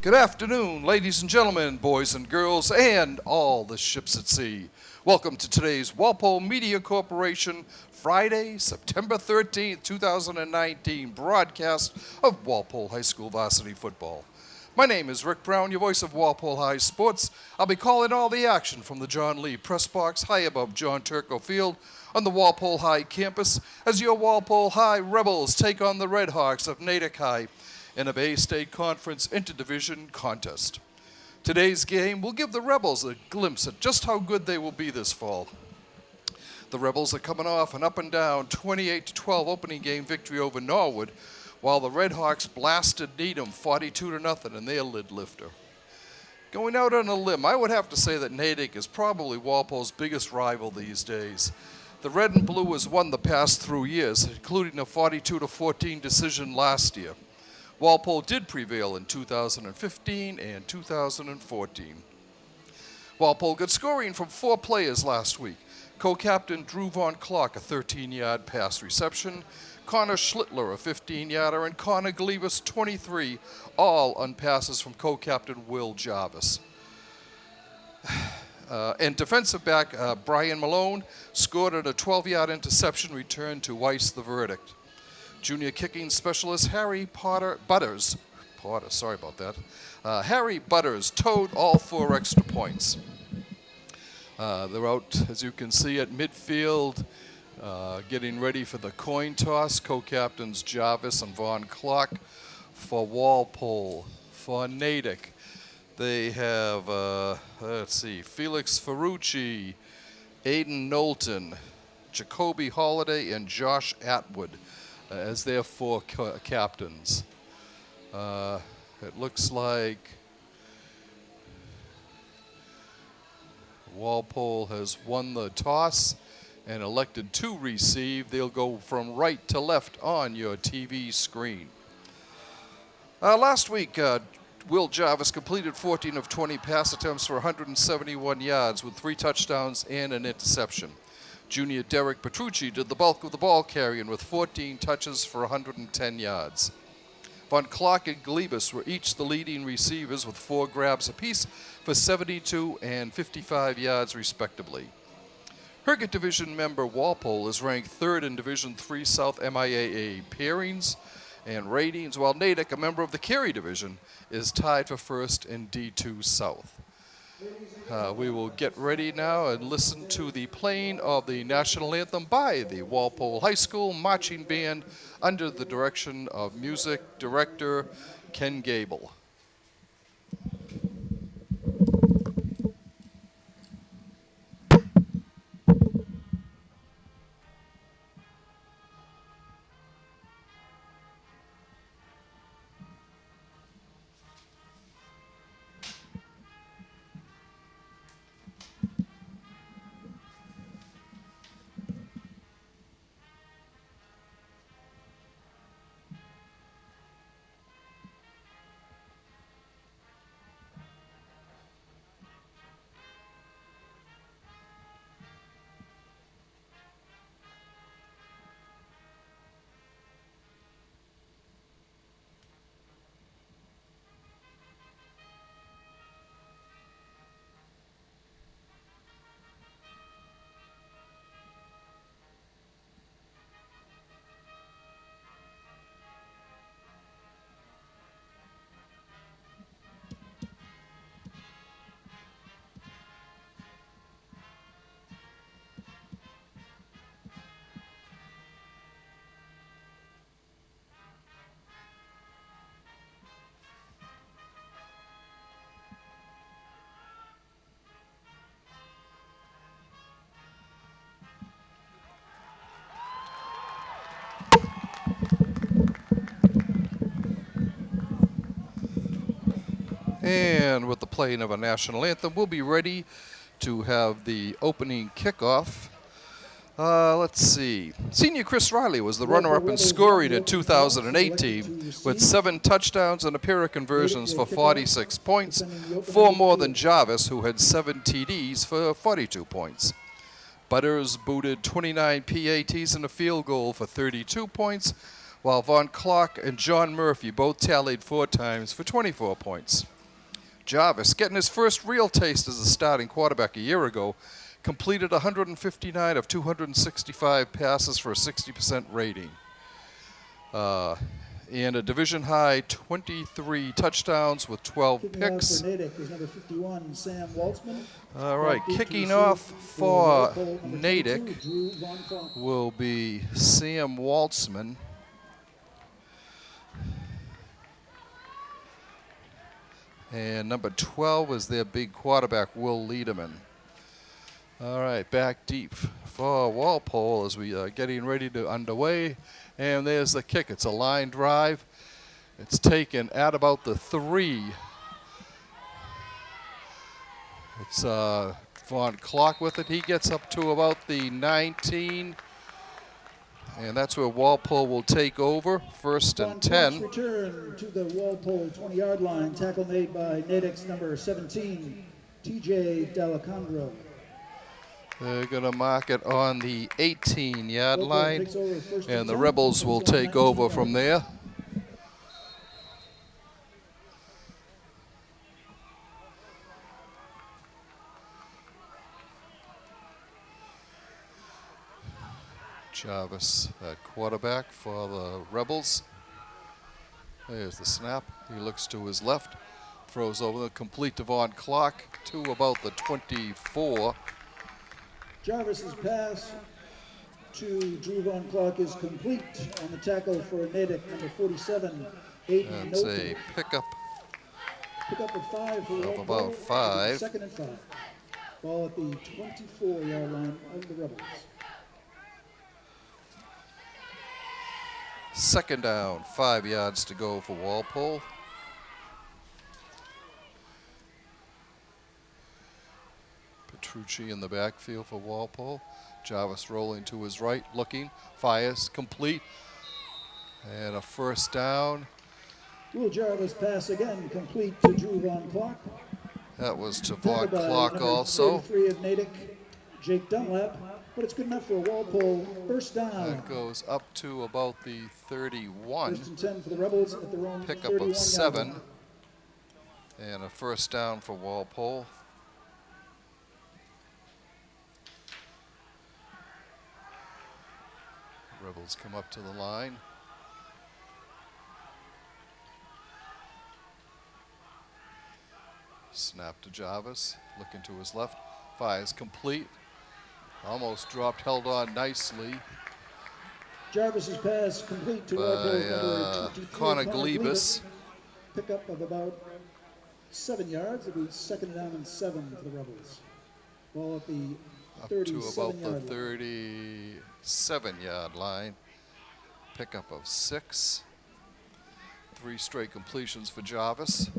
Good afternoon, ladies and gentlemen, boys and girls, and all the ships at sea. Welcome to today's Walpole Media Corporation Friday, September 13th, 2019 broadcast of Walpole High School varsity football. My name is Rick Brown, your voice of Walpole High Sports. I'll be calling all the action from the John Lee Press Box high above John Turco Field on the Walpole High campus as your Walpole High Rebels take on the Red Hawks of Natick High in a Bay State Conference interdivision contest. Today's game will give the Rebels a glimpse at just how good they will be this fall. The Rebels are coming off an up and down 28-12 opening game victory over Norwood, while the Red Hawks blasted Needham 42-0 in their lid lifter. Going out on a limb, I would have to say that Natick is probably Walpole's biggest rival these days. The Red and Blue has won the past 3 years, including a 42-14 decision last year. Walpole did prevail in 2015 and 2014. Walpole got scoring from 4 players last week. Co-captain Drew Von Clark, a 13-yard pass reception, Connor Schlittler, a 15-yarder, and Connor Glebus, 23, all on passes from co-captain Will Jarvis. And defensive back Brian Malone scored at a 12-yard interception return to ice the verdict. Junior kicking specialist Harry Butters towed all 4 extra points. They're out, as you can see, at midfield, getting ready for the coin toss. Co-captains Jarvis and Von Clark for Walpole. For Natick, they have, Felix Ferrucci, Aiden Knowlton, Jacoby Holiday, and Josh Atwood as their 4 captains. It looks like Walpole has won the toss and elected to receive. They'll go from right to left on your TV screen. Last week, Will Jarvis completed 14 of 20 pass attempts for 171 yards with 3 touchdowns and an interception. Junior Derek Petrucci did the bulk of the ball carrying with 14 touches for 110 yards. Von Clark and Glebus were each the leading receivers with 4 grabs apiece for 72 and 55 yards respectively. Herget Division member Walpole is ranked 3rd in Division III South MIAA pairings and ratings, while Natick, a member of the Cary Division, is tied for 1st in D2 South. We will get ready now and listen to the playing of the national anthem by the Walpole High School Marching Band under the direction of music director Ken Gable. And with the playing of a national anthem, we'll be ready to have the opening kickoff. Let's see. Senior Chris Riley was the runner-up in scoring in 2018 with 7 touchdowns and a pair of conversions for 46 points, 4 more than Jarvis, who had 7 TDs for 42 points. Butters booted 29 PATs and a field goal for 32 points, while Von Clark and John Murphy both tallied 4 times for 24 points. Jarvis, getting his first real taste as a starting quarterback a year ago, completed 159 of 265 passes for a 60% rating. And a division-high 23 touchdowns with 12 Kicking picks. off for Natick is number 51, Sam Waltzman. All right, Back deep to kicking receive off for Walpole, number 22, Natick Drew Von Clark. will be Sam Waltzman. And number 12 is their big quarterback, Will Liederman. All right, back deep for Walpole as we are getting ready to underway. And there's the kick. It's a line drive. It's taken at about the 3. It's Von Clark with it. He gets up to about the 19. And that's where Walpole will take over, first and 10. Return to the Walpole 20-yard line. Tackle made by Natick's number 17, T.J. D'Alessandro. They're going to mark it on the 18-yard line, and the 10. Rebels will take over from there. Jarvis at quarterback for the Rebels. There's the snap. He looks to his left, throws over the complete to Von Clark to about the 24. Jarvis's pass to Drew Von Clark is complete on the tackle for Natick, number 47, Aiden That's Knowlton. a pickup Pickup of 5 for of Walpole. about 5. Second and 5. Ball at the 24-yard line of the Rebels. Second down, 5 yards to go for Walpole. Petrucci in the backfield for Walpole. Jarvis rolling to his right, looking, fires, complete. And a first down. Will Jarvis pass again, complete to Drew Von Clark. That was to Von Tackled by Clark number also. 33 of Natick, Jake Dunlap. But it's good enough for a Walpole first down. That goes up to about the 31. First and 10 for the Rebels at their own Pickup 31-yard of 7. line. And a first down for Walpole. Rebels come up to the line. Snap to Jarvis, looking to his left. Fires complete. Almost dropped, held on nicely Jarvis's pass complete to by Walpole's number 23, Connor Glebus. Pickup of about 7 yards. It'll be second down and 7 for the Rebels. Ball at the Up to about the 37-yard line. 37-yard line. Pickup of 6. 3 straight completions for Jarvis.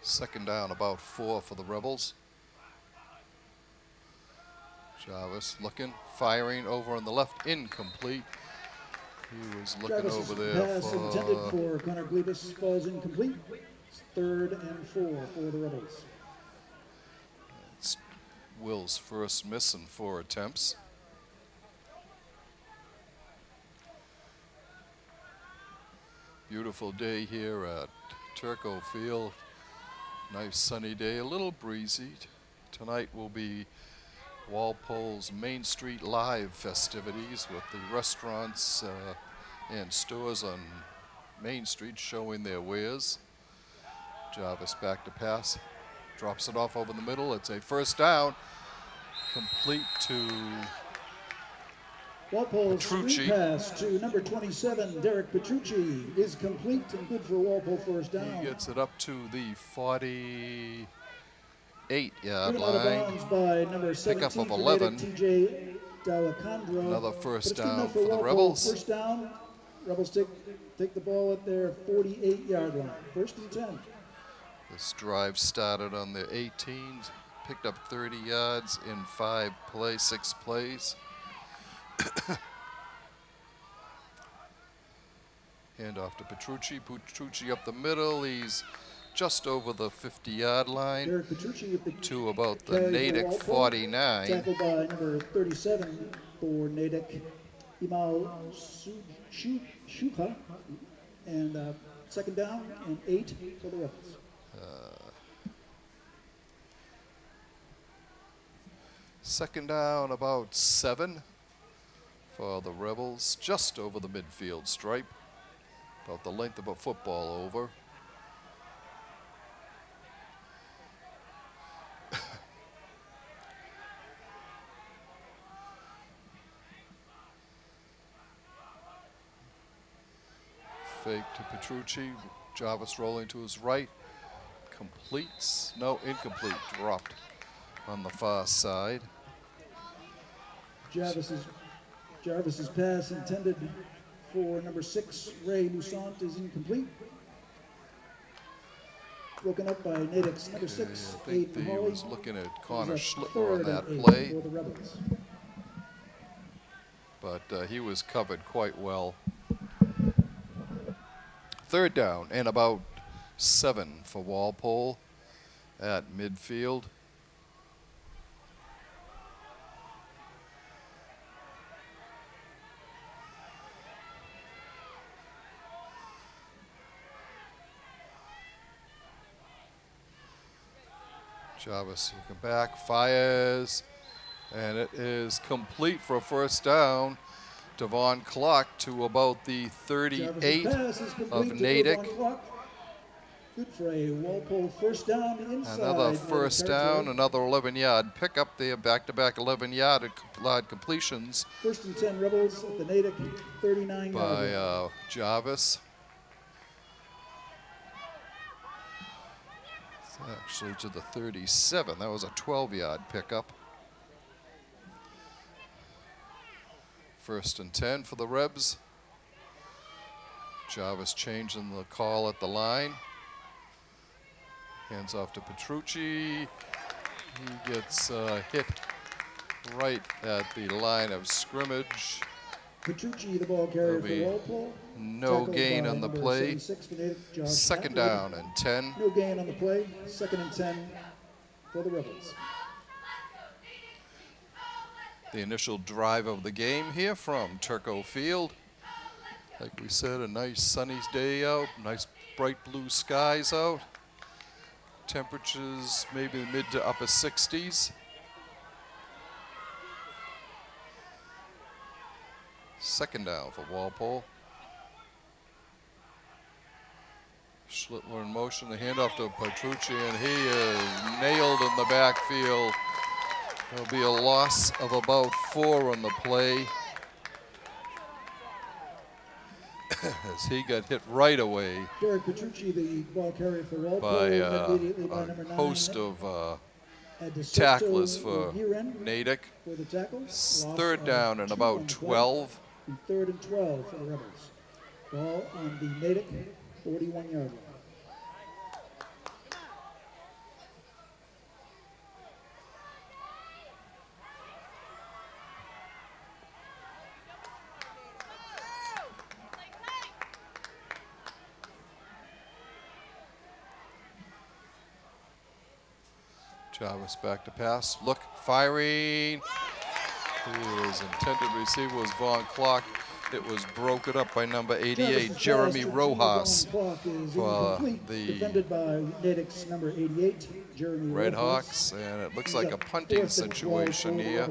Second down, about 4 for the Rebels. Jarvis looking, firing over on the left, incomplete. He was looking Jarvis's over there pass intended for Connor Glebus falls incomplete. It's 3rd and 4 for the Rebels. It's Will's first miss in 4 attempts. Beautiful day here at Turco Field. Nice sunny day, a little breezy. Tonight will be Walpole's Main Street Live festivities with the restaurants and stores on Main Street showing their wares. Jarvis back to pass, drops it off over the middle. It's a first down, complete to Walpole's Petrucci. screen pass to number 27, Derek Petrucci, is complete and good for Walpole first down. He gets it up to the 48-yard Driven out of line. bounds by number 17 Pickup of for 11. T.J. D'Alessandro. Another But first it's good down enough for the Walpole. Rebels. First down. Rebels take the ball at their 48-yard line. First and 10. This drive started on the 18, picked up 30 yards in 6 plays. Hand off to Petrucci. Petrucci up the middle. He's just over the 50-yard line Derek Petrucci with the to about the carry for Natick Walpole. 49. Tackled by number 37 for Natick, Imal Shuka. And second down and 8 for the Rebels. Second down, about 7 for the Rebels, just over the midfield stripe, about the length of a football over. Fake to Petrucci, Jarvis rolling to his right, completes, no, incomplete, dropped on the far side. Jarvis's pass intended for number 6, Ray Lusant, is incomplete. Broken up by Natick's number 6, I think Aiden he Hawley. was looking at Connor It was a Schlitler on 3rd that and 8 play, for the Rebels. but he was covered quite well. Third down and about 7 for Walpole at midfield. Jarvis looking back, fires, and it is complete for a first down. Devon Clark to about the 38 of Natick. Good for a Walpole first down inside. Another first down, another 11-yard pickup there, back-to-back 11-yard completions. 1st and 10 Rebels at the Natick 39 by Jarvis. It's actually to the 37. That was a 12-yard pickup. 1st and 10 for the Rebs. Jarvis changing the call at the line. Hands off to Petrucci. He gets hit right at the line of scrimmage. Petrucci, the ball carrier for Walpole. No gain on the play. Second down and 10. No gain on the play. 2nd and 10 for the Rebels. The initial drive of the game here from Turco Field. Like we said, a nice sunny day out, nice bright blue skies out. Temperatures maybe mid to upper 60s. Second down for Walpole. Schlittler in motion, the handoff to Petrucci, and he is nailed in the backfield. There'll be a loss of about 4 on the play as he got hit right away Derek Petrucci, the ball carrier for Walpole, by immediately by a number 9. host of Adesito tacklers for Viren Natick. for the tackle. Loss Third of down and 2 about on the play. 12. And 3rd and 12 for the Rebels. Ball on the Natick 41-yard line. Jarvis back to pass. Look, firing. His intended receiver was Vaughn Clark. It was broken up by number 88, Jeremy Rojas, for the defended by Natick's number 88, Jeremy Red Rojas. Hawks, and it looks like a punting situation here.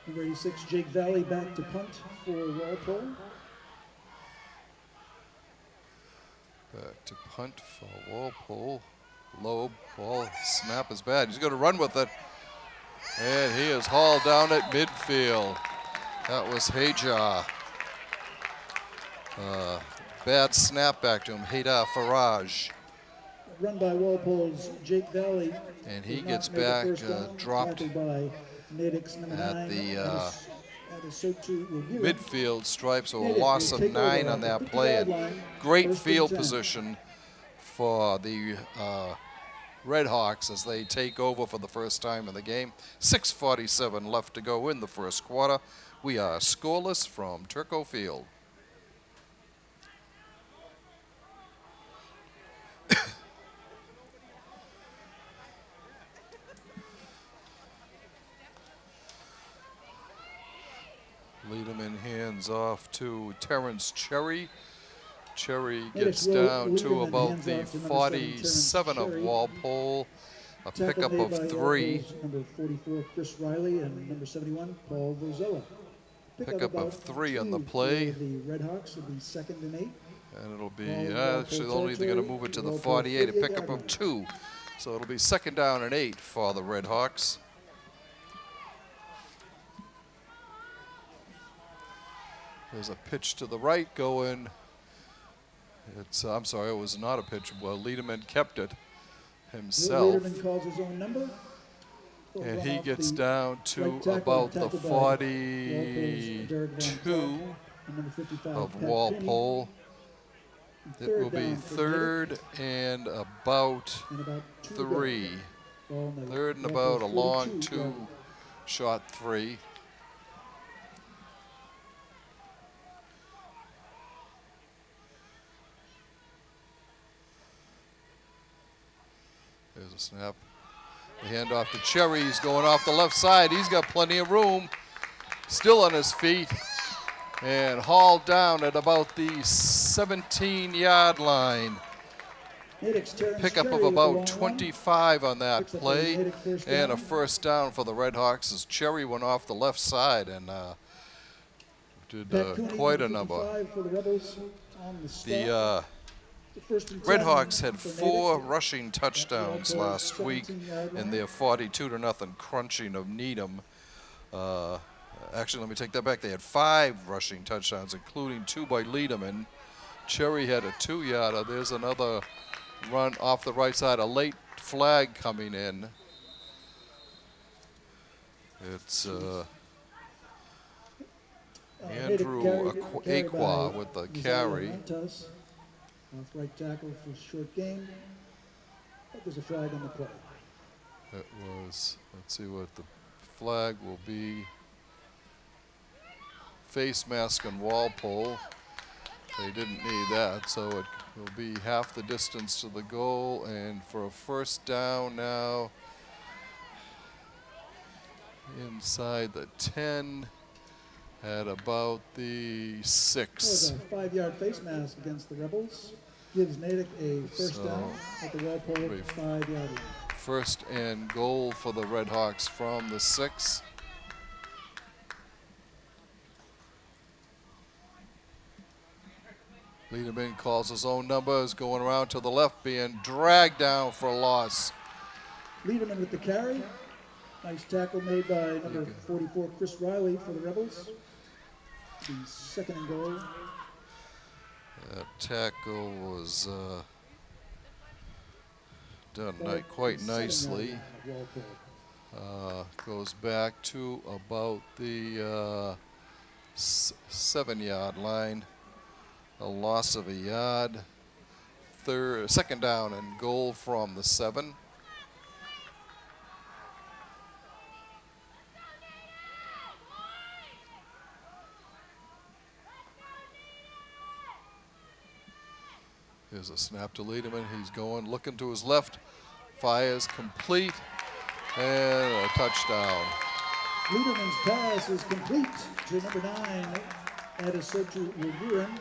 Number 86, Jake Valley back to punt for Walpole. Back to punt for Walpole. Low ball, snap is bad. He's going to run with it. And he is hauled down at midfield. That was Hajar. Bad snap back to him, Haydar Faraj. Run by Walpole's Jake Valley. And he gets back, dropped by Natick's number at 9, the Adesito Viren. midfield stripe, so a loss of 9 on that play. And great field position for the Red Hawks as they take over for the first time in the game. 6:47 left to go in the first quarter. We are scoreless from Turco Field. Lederman hands off to Terrence Cherry. Cherry gets down to about the 47 of Walpole. A pickup of 3. Number 44, Chris Riley, and number 71, Paul Vozella. Pickup of 3 on the play. The Red Hawks will be 2nd and 8. And it'll be, actually, they'll need to going to move it to the 48, a pickup of 2. So it'll be 2nd down and 8 for the Red Hawks. There's a pitch to the right going. It's, I'm sorry, it was not a pitch. Well, Lederman kept it himself. Lederman calls his own number. And he gets down to about the 42 of Walpole. It will be 3rd and about 3. 3rd and about a long 2, short 3. There's a snap. The handoff to Cherry. He's going off the left side. He's got plenty of room. Still on his feet. And hauled down at about the 17-yard line. Pickup of about 25 on that play. And a first down for the Red Hawks as Cherry went off the left side and did quite a number. The Red Hawks had 4 rushing touchdowns last week in their 42-0 crunching of Needham. Actually, let me take that back. They had 5 rushing touchdowns, including 2 by Lederman. Cherry had a 2-yarder. There's another run off the right side, a late flag coming in. It's Andrew Aqua with the carry. Off right tackle for short game. But there's a flag on the play. It was, let's see what the flag will be. Face mask and Walpole. They didn't need that, so it will be half the distance to the goal. And for a first down now, inside the 10, at about the 6. A 5-yard face mask against the Rebels. Gives Natick a first down at the Walpole 5-yard line. First and goal for the Red Hawks from the 6. Lederman calls his own numbers, going around to the left, being dragged down for a loss. Lederman with the carry. Nice tackle made by number 44, Chris Riley for the Rebels. The 2nd and goal. That tackle was done quite nicely. Goes back to about the 7-yard line. A loss of a yard. 2nd down and goal from the 7. Here's a snap to Lederman. He's going, looking to his left. Fires complete. And a touchdown. Lederman's pass is complete to number 9, Adesotu Wugurin,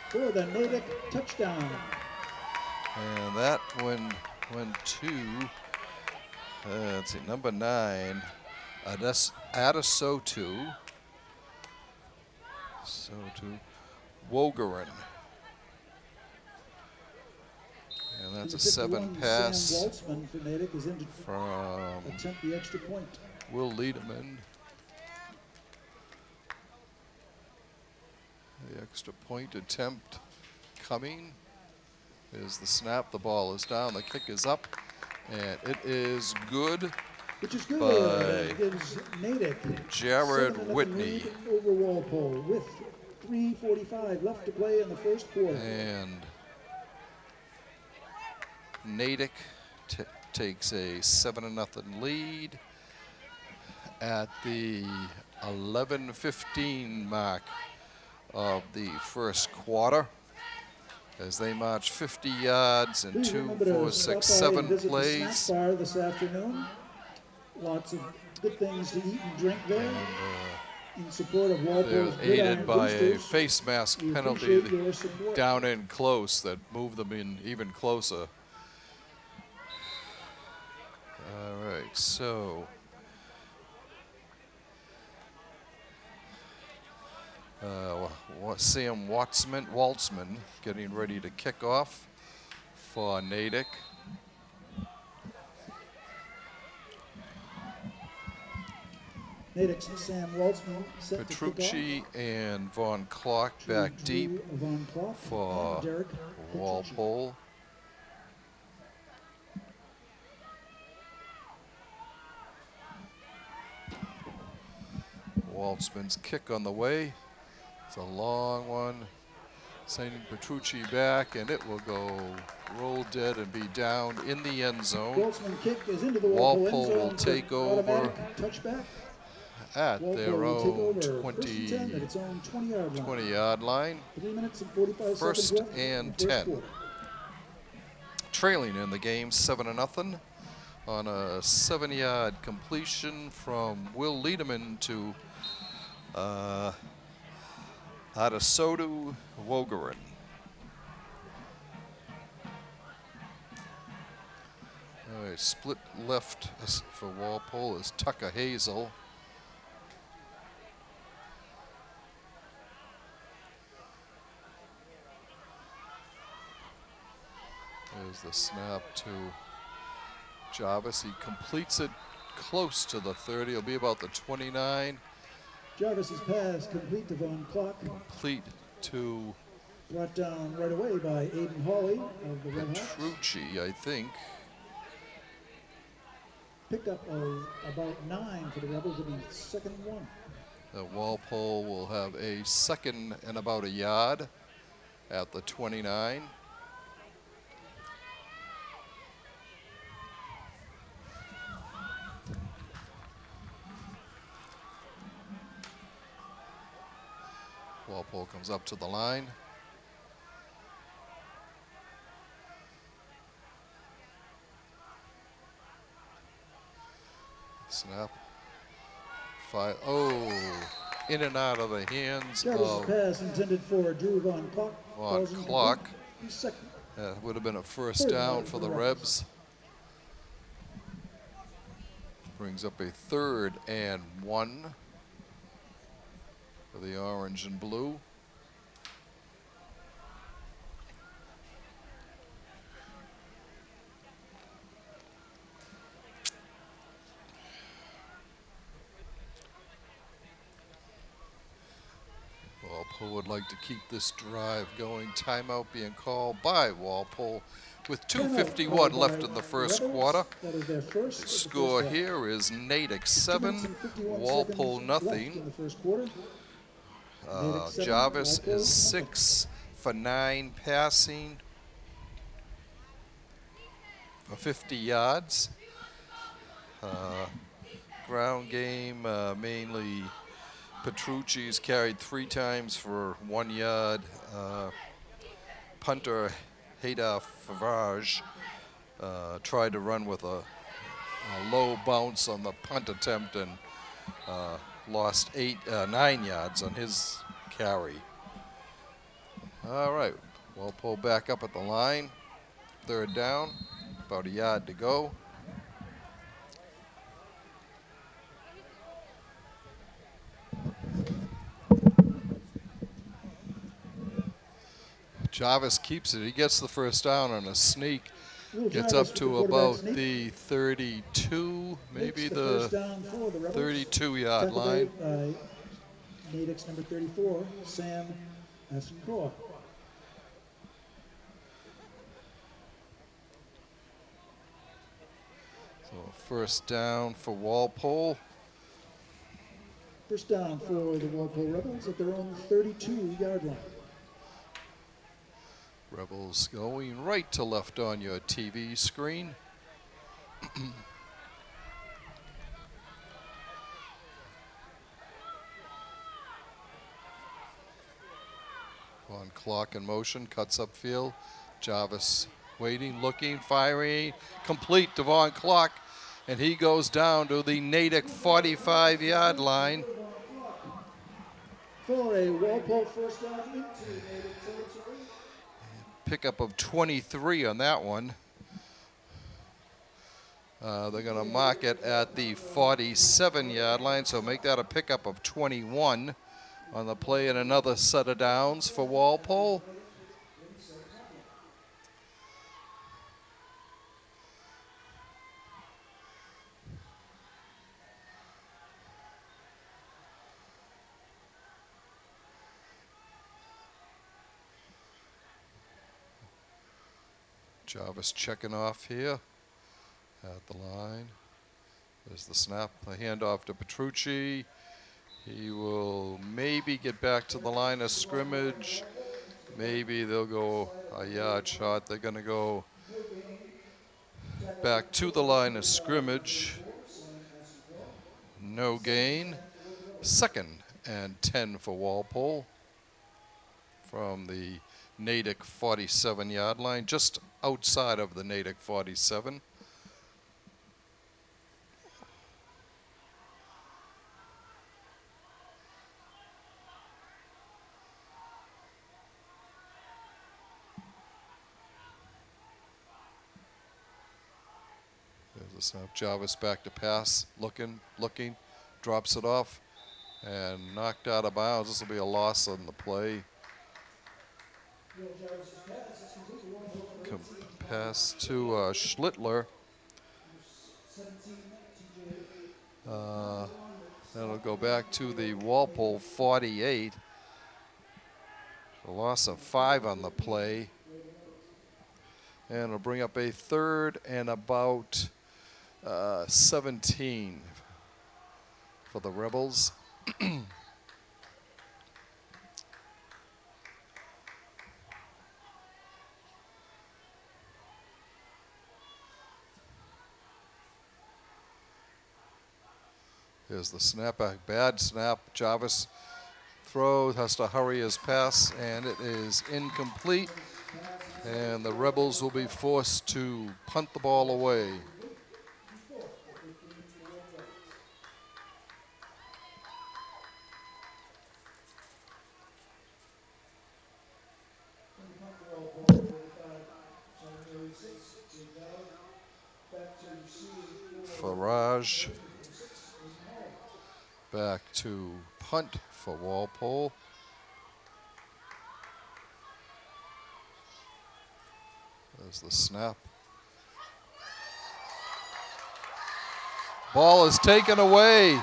for the Natick touchdown. And that went to, let's see, number 9, Adesotu Wogarin. And that's a 7 pass Sam Waltzman for Natick is in to from attempt the extra point. Will Lederman. The extra point attempt coming. Is the snap. The ball is down. The kick is up. And it is good. Which is good. By gives Natick Jared 7-0 Whitney. lead over Walpole with 3:45 left to play in the first quarter. And Natick takes a 7-0 lead at the 11:15 mark of the first quarter as they march 50 yards in Please 2, remember 4, to 6, stop by and 7 visit the plays. snack bar this afternoon. Lots of good things to eat and drink there. In support of They're Walpole's aided Gridiron by a Boosters, face mask we penalty appreciate your support. down in close that moved them in even closer. All right, so Sam Waltzman getting ready to kick off for Natick. Natick's Sam Waltzman set to kick off. Petrucci and Von Clark back deep Von Clark for and Derek Petrucci. Walpole. Waltzman's kick on the way. It's a long one. Sending Petrucci back, and it will go roll dead and be down in the end zone. Waltzman kick is into the Walpole Walpole end zone will for take over automatic touchback. at Walpole their will take own over first and 10 at its own 20-yard line. 20-yard line. 3 minutes and 45 First seconds left and in the first 10. quarter. Trailing in the game 7-0 on a 7-yard completion from Will Liederman to Adasodu Wogaran. All right, split left for Walpole is Tucker Hazel. There's the snap to Jarvis. He completes it close to the 30. It'll be about the 29. Jarvis's pass complete to Von Clark. Complete to Brought down right away by Aiden Hawley of the Red Hawks. Petrucci, I think. Pickup of about 9 for the Rebels. It'll be 2nd and 1. The Walpole will have a 2nd and about a yard at the 29. Walpole comes up to the line. Snap. Fire. Oh, in and out of the hands Jarvis's of pass intended for Drew Von Clark. Von falls incomplete. Clark. He's second. That would have been a first Third down down for for the the Rebs. Brings up a 3rd and 1 for the orange and blue. Walpole would like to keep this drive going. Timeout being called by Walpole with 2:51 left in the first quarter. That is their first. The of the score first half. here is Natick 2 7, minutes and 51 Walpole seconds left in nothing. the first quarter. Natick 7, Jarvis Walpole is nothing. 6 for 9 passing for 50 yards. Ground game mainly Petrucci's carried 3 times for 1 yard. Punter Haydar Favage tried to run with a low bounce on the punt attempt and lost 9 yards on his carry. All right, Walpole back up at the line. 3rd down, about a yard to go. Jarvis keeps it. He gets the first down on a sneak. Will Gets Jarvis up with to the quarterback about sneak. the 32, maybe Makes the first down for the Rebels. 32-yard Tackled line. by Natick's number 34, Sam Asencoa. So first down for Walpole. First down for the Walpole Rebels at their own 32-yard line. Rebels going right to left on your TV screen. On clock in motion, cuts upfield. Jarvis waiting, looking, firing, complete. Devon clock, and he goes down to the Natick 45-yard line. For a Walpole first down into Natick territory. Pickup of 23 on that one. They're going to mark it at the 47-yard line, so make that a pickup of 21 on the play, and another set of downs for Walpole. Jarvis checking off here at the line. There's the snap, the handoff to Petrucci. He will maybe get back to the line of scrimmage. Maybe they'll go a yard shot. They're going to go back to the line of scrimmage. No gain. 2nd and 10 for Walpole from the Natick 47-yard line, just outside of the Natick 47. There's the snap. Jarvis back to pass, looking, drops it off, and knocked out of bounds. This will be a loss on the play. Pass to Schlittler. That'll go back to the Walpole 48. A loss of 5 on the play. And it'll bring up a 3rd and about 17 for the Rebels. Here's the snapback, bad snap. Jarvis throws, has to hurry his pass, and it is incomplete. And the Rebels will be forced to punt the ball away. Farage back to punt for Walpole. There's the snap. Ball is taken away,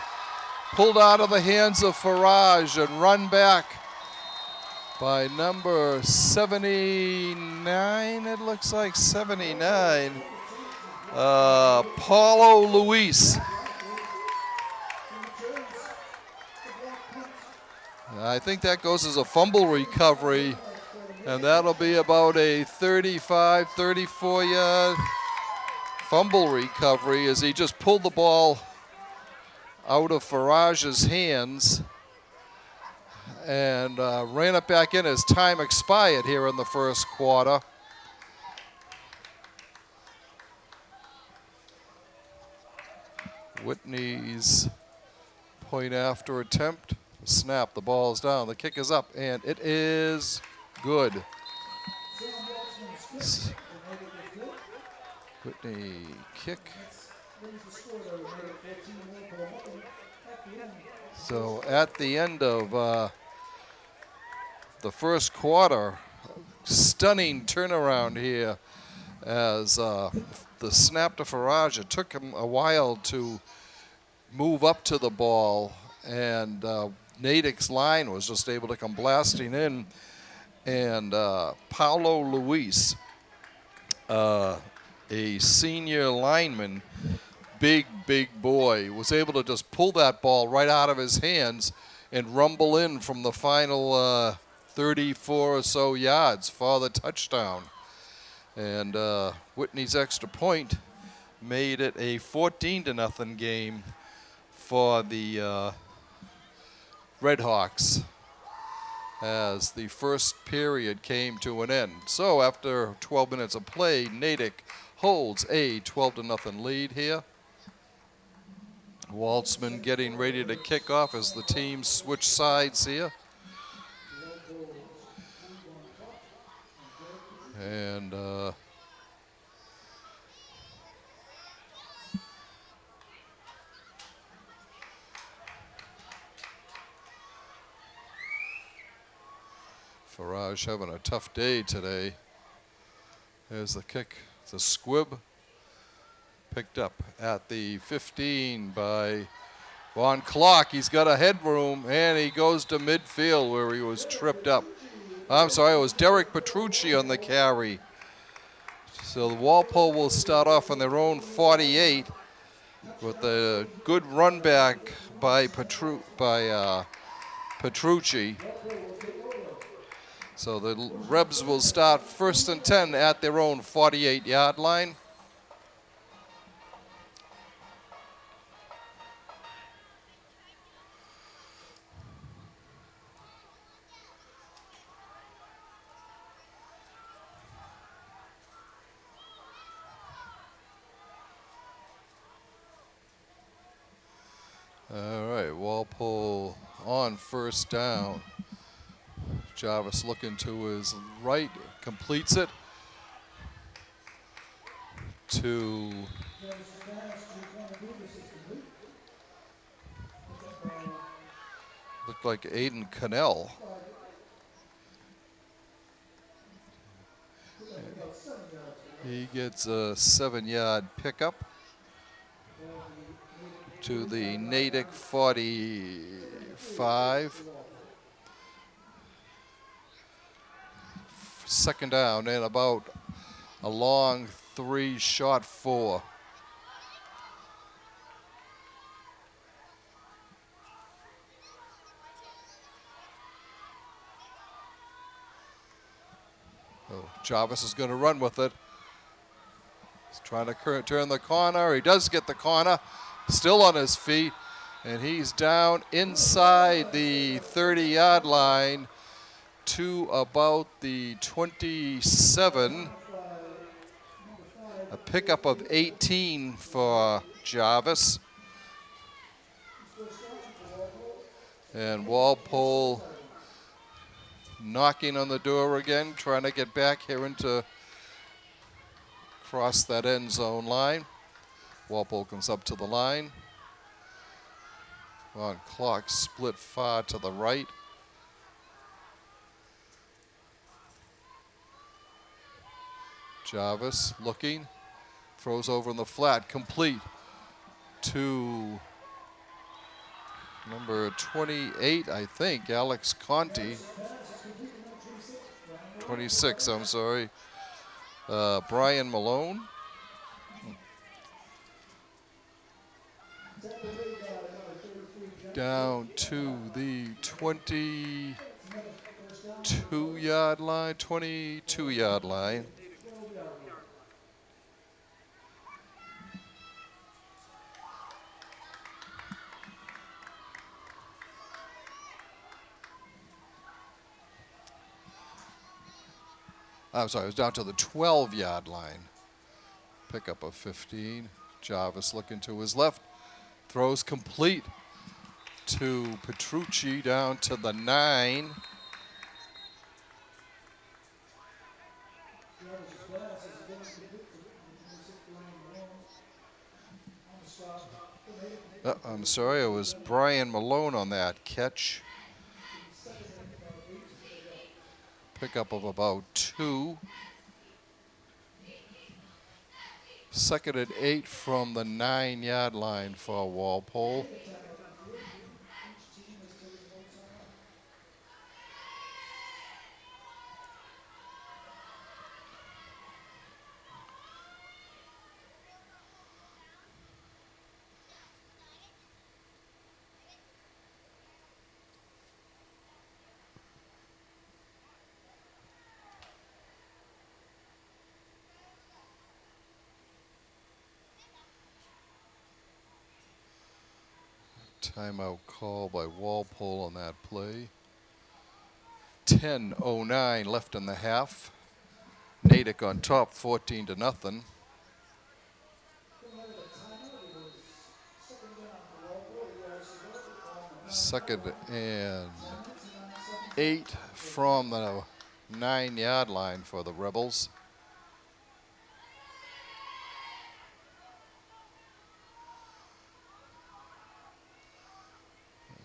pulled out of the hands of Farage and run back by number 79, it looks like 79, Paulo Luis. I think that goes as a fumble recovery, and that'll be about a 35, 34-yard fumble recovery as he just pulled the ball out of Farage's hands and ran it back in as time expired here in the first quarter. Whitney's point after attempt. Snap, the ball is down, the kick is up, and it is good. Whitney kick. So at the end of the first quarter, stunning turnaround here as the snap to Farage. It took him a while to move up to the ball, and Natick's line was just able to come blasting in, and Paulo Luis, a senior lineman, big boy, was able to just pull that ball right out of his hands and rumble in from the final 34 or so yards for the touchdown. And Whitney's extra point made it a 14-0 game for the Redhawks as the first period came to an end. So after 12 minutes of play, Natick holds a 12-0 lead here. Waltzman getting ready to kick off as the teams switch sides here. And Farage having a tough day today. There's the kick, the squib. Picked up at the 15 by Von Klock. He's got a headroom, and he goes to midfield where he was tripped up. I'm sorry, it was Derek Petrucci on the carry. So the Walpole will start off on their own 48 with a good run back by Petrucci. So the Rebs will start 1st and 10 at their own 48-yard line. All right, Walpole on 1st down. Jarvis looking to his right, completes it to looked like Aiden Cannell. He gets a 7-yard pickup to the Natick 45. 2nd down and about a long 3, short 4. Oh, Jarvis is going to run with it. He's trying to turn the corner. He does get the corner. Still on his feet. And he's down inside the 30-yard line to about the 27. A pickup of 18 for Jarvis. And Walpole knocking on the door again, trying to get back here into cross that end zone line. Walpole comes up to the line. On clock split far to the right. Jarvis looking, throws over in the flat, complete to number 28, I think, Alex Conti. 26, I'm sorry. Brian Malone. Down to the 22-yard line, 22-yard line. I'm sorry, it was down to the 12-yard line. Pickup of 15. Jarvis looking to his left. Throws complete to Petrucci down to the 9. I'm sorry, it was Brian Malone on that catch. Pickup of about 2. 2nd and 8 from the 9-yard line for Walpole. Timeout call by Walpole on that play. 10:09 left in the half. Natick on top, 14-0. Second and 8 from the 9-yard line for the Rebels.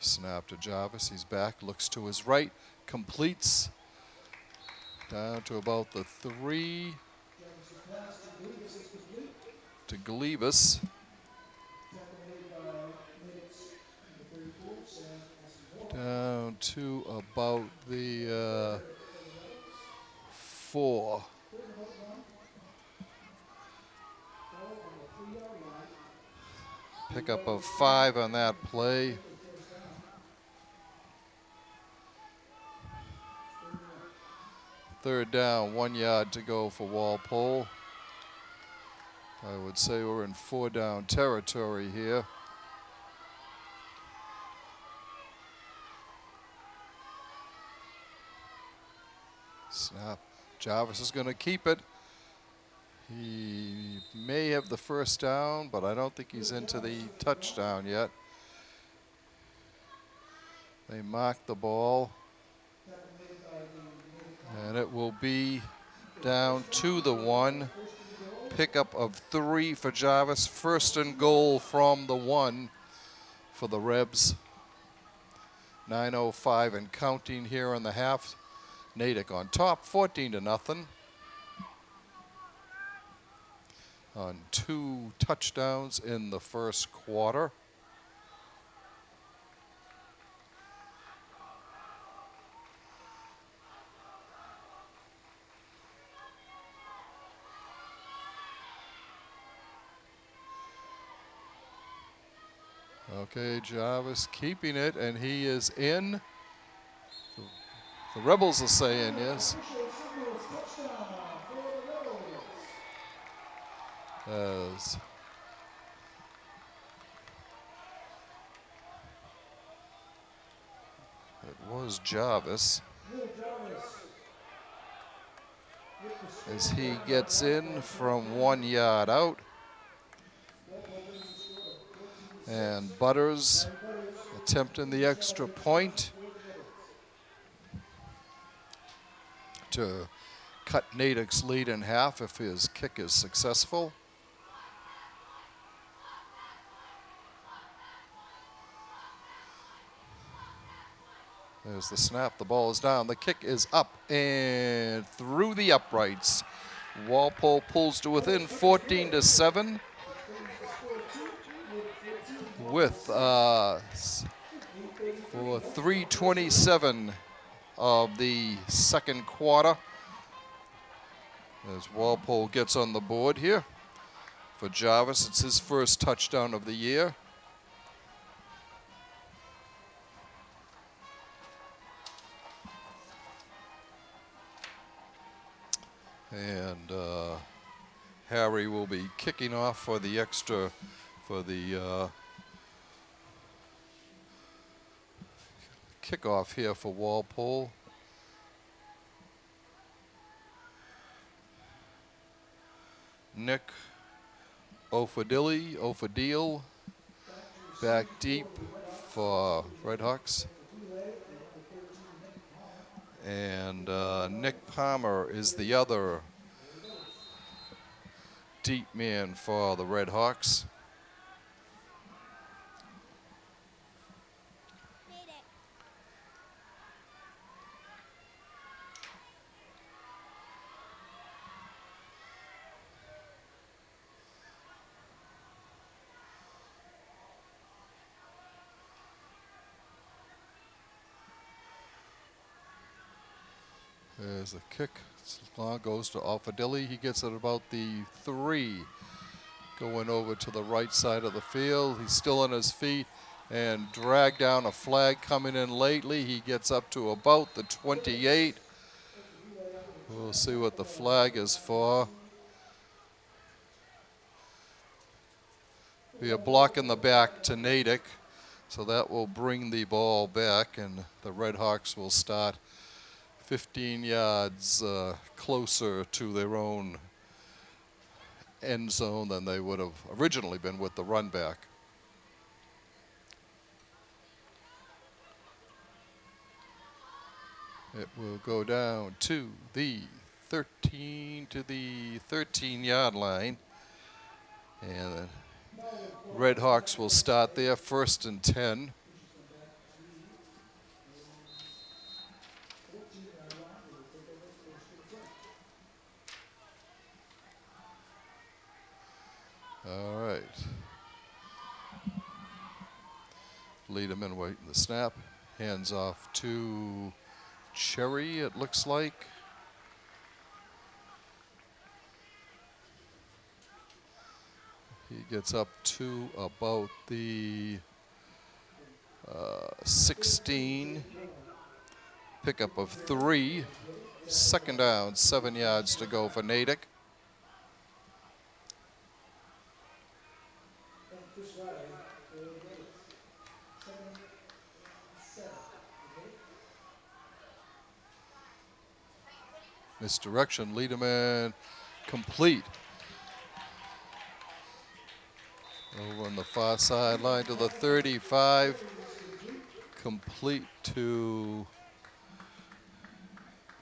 Snap to Jarvis. He's back, looks to his right, completes down to about the 3 to Glebus. Down to about the 4. Pickup of 5 on that play. Third down, 1 yard to go for Walpole. I would say we're in 4-down territory here. Snap. Jarvis is going to keep it. He may have the first down, but I don't think he's into the touchdown yet. They mark the ball. And it will be down to the 1. Pickup of 3 for Jarvis. First and goal from the 1 for the Rebs. 9:05 and counting here in the half. Natick on top, 14-0. On 2 touchdowns in the first quarter. Okay, Jarvis keeping it, and he is in. The Rebels are saying yes. As it was Jarvis. As he gets in from 1 yard out. And Butters attempting the extra point to cut Natick's lead in half if his kick is successful. There's the snap. The ball is down. The kick is up and through the uprights. Walpole pulls to within 14-7 with for 3:27 of the second quarter. As Walpole gets on the board here. For Jarvis, it's his first touchdown of the year. And Harry will be kicking off for the extra, for the kickoff here for Walpole. Nick Ofadil back deep for Redhawks. And Nick Palmer is the other deep man for the Redhawks. There's a kick. Long goes to Offadilli. He gets it about the 3. Going over to the right side of the field. He's still on his feet and dragged down. A flag coming in lately. He gets up to about the 28. We'll see what the flag is for. Be a block in the back to Natick. So that will bring the ball back, and the Red Hawks will start 15 yards closer to their own end zone than they would have originally been with the run back. It will go down to the 13-yard line, and the Red Hawks will start there, 1st and 10. All right. Lederman waiting the snap. Hands off to Cherry, it looks like. He gets up to about the 16. Pickup of 3. 2nd down, 7 yards to go for Natick. Misdirection, Lederman complete. Over on the far sideline to the 35. Complete to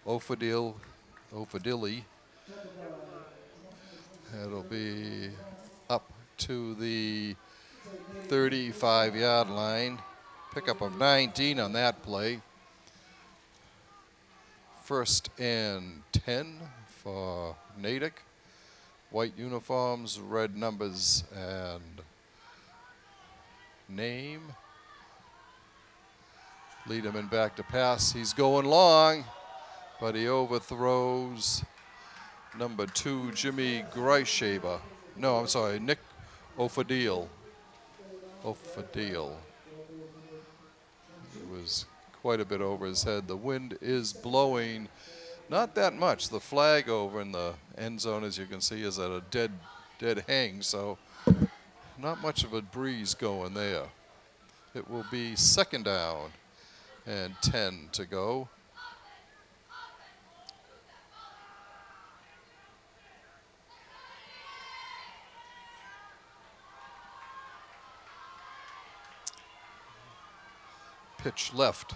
Ofadili. That'll be up to the 35-yard line. Pickup of 19 on that play. 1st and 10 for Natick. White uniforms, red numbers, and name. Lederman back to pass. He's going long, but he overthrows number 2, Jimmy Greishaber. No, I'm sorry, Nick Ofadil. It was quite a bit over his head. The wind is blowing, not that much. The flag over in the end zone, as you can see, is at a dead hang, so not much of a breeze going there. It will be 2nd down and 10 to go. Pitch left.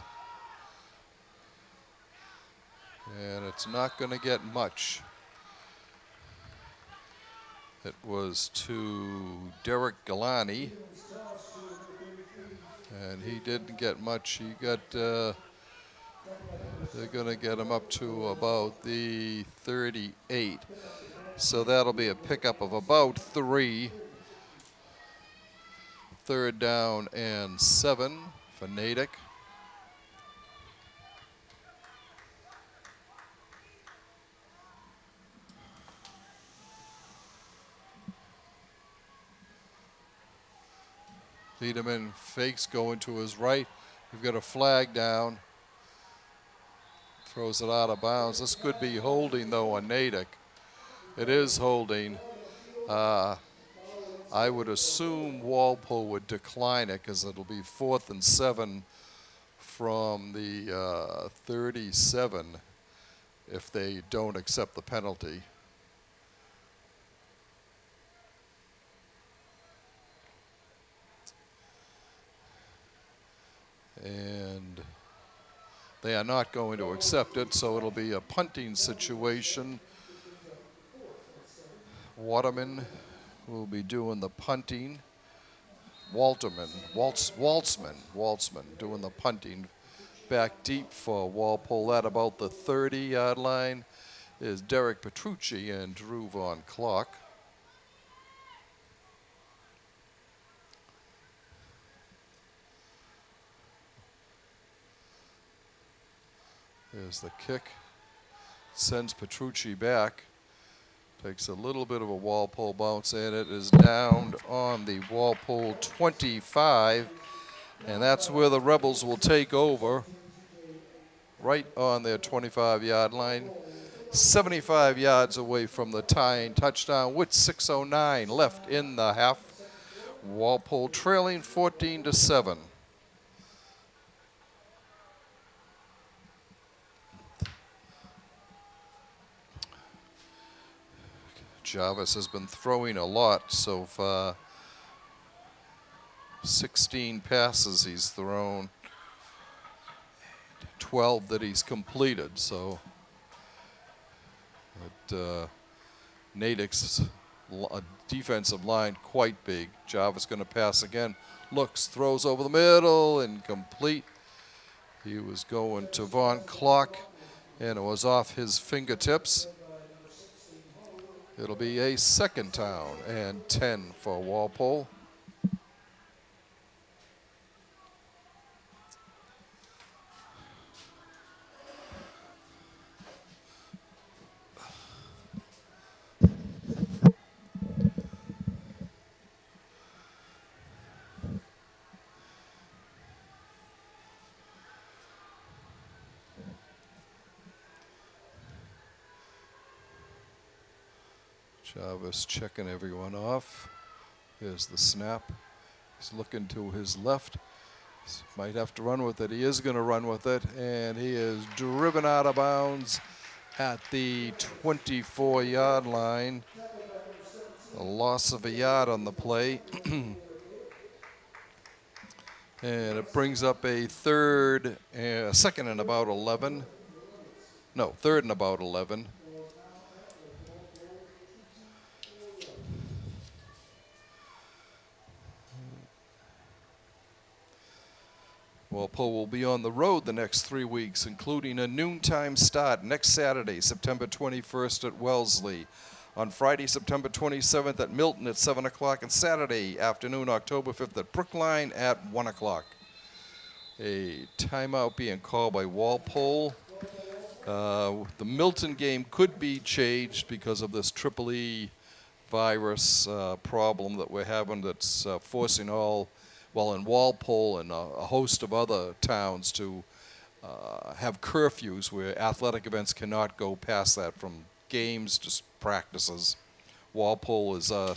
And it's not going to get much. It was to Derek Galani. And he didn't get much. He got, they're going to get him up to about the 38. So that'll be a pickup of about 3. 3rd down and 7 for Natick. Lederman fakes going to his right. We've got a flag down. Throws it out of bounds. This could be holding, though, on Natick. It is holding. I would assume Walpole would decline it because it'll be 4th and 7 from the 37 if they don't accept the penalty. And they are not going to accept it, so it'll be a punting situation. Waterman will be doing the punting. Waltzman doing the punting back deep for Walpole. At about the 30-yard line is Derek Petrucci and Drew Von Klock. There's the kick. Sends Petrucci back. Takes a little bit of a Walpole bounce, and it is down on the Walpole 25. And that's where the Rebels will take over, right on their 25-yard line. 75 yards away from the tying touchdown with 6:09 left in the half. Walpole trailing 14-7. Jarvis has been throwing a lot so far. 16 passes he's thrown, 12 that he's completed. So Natick's defensive line quite big. Jarvis going to pass again. Looks, throws over the middle, incomplete. He was going to Von Clock, and it was off his fingertips. It'll be a second down and 10 for Walpole. Jarvis checking everyone off. Here's the snap. He's looking to his left. Might have to run with it. He is going to run with it, and he is driven out of bounds at the 24-yard line. A loss of a yard on the play. And it brings up a second and about 11. No, third and about 11. Walpole will be on the road the next 3 weeks, including a noontime start next Saturday, September 21st at Wellesley. On Friday, September 27th at Milton at 7 o'clock, and Saturday afternoon, October 5th at Brookline at 1 o'clock. A timeout being called by Walpole. The Milton game could be changed because of this Triple E virus problem that we're having that's forcing in Walpole and a host of other towns to have curfews where athletic events cannot go past that, from games to practices. Walpole is I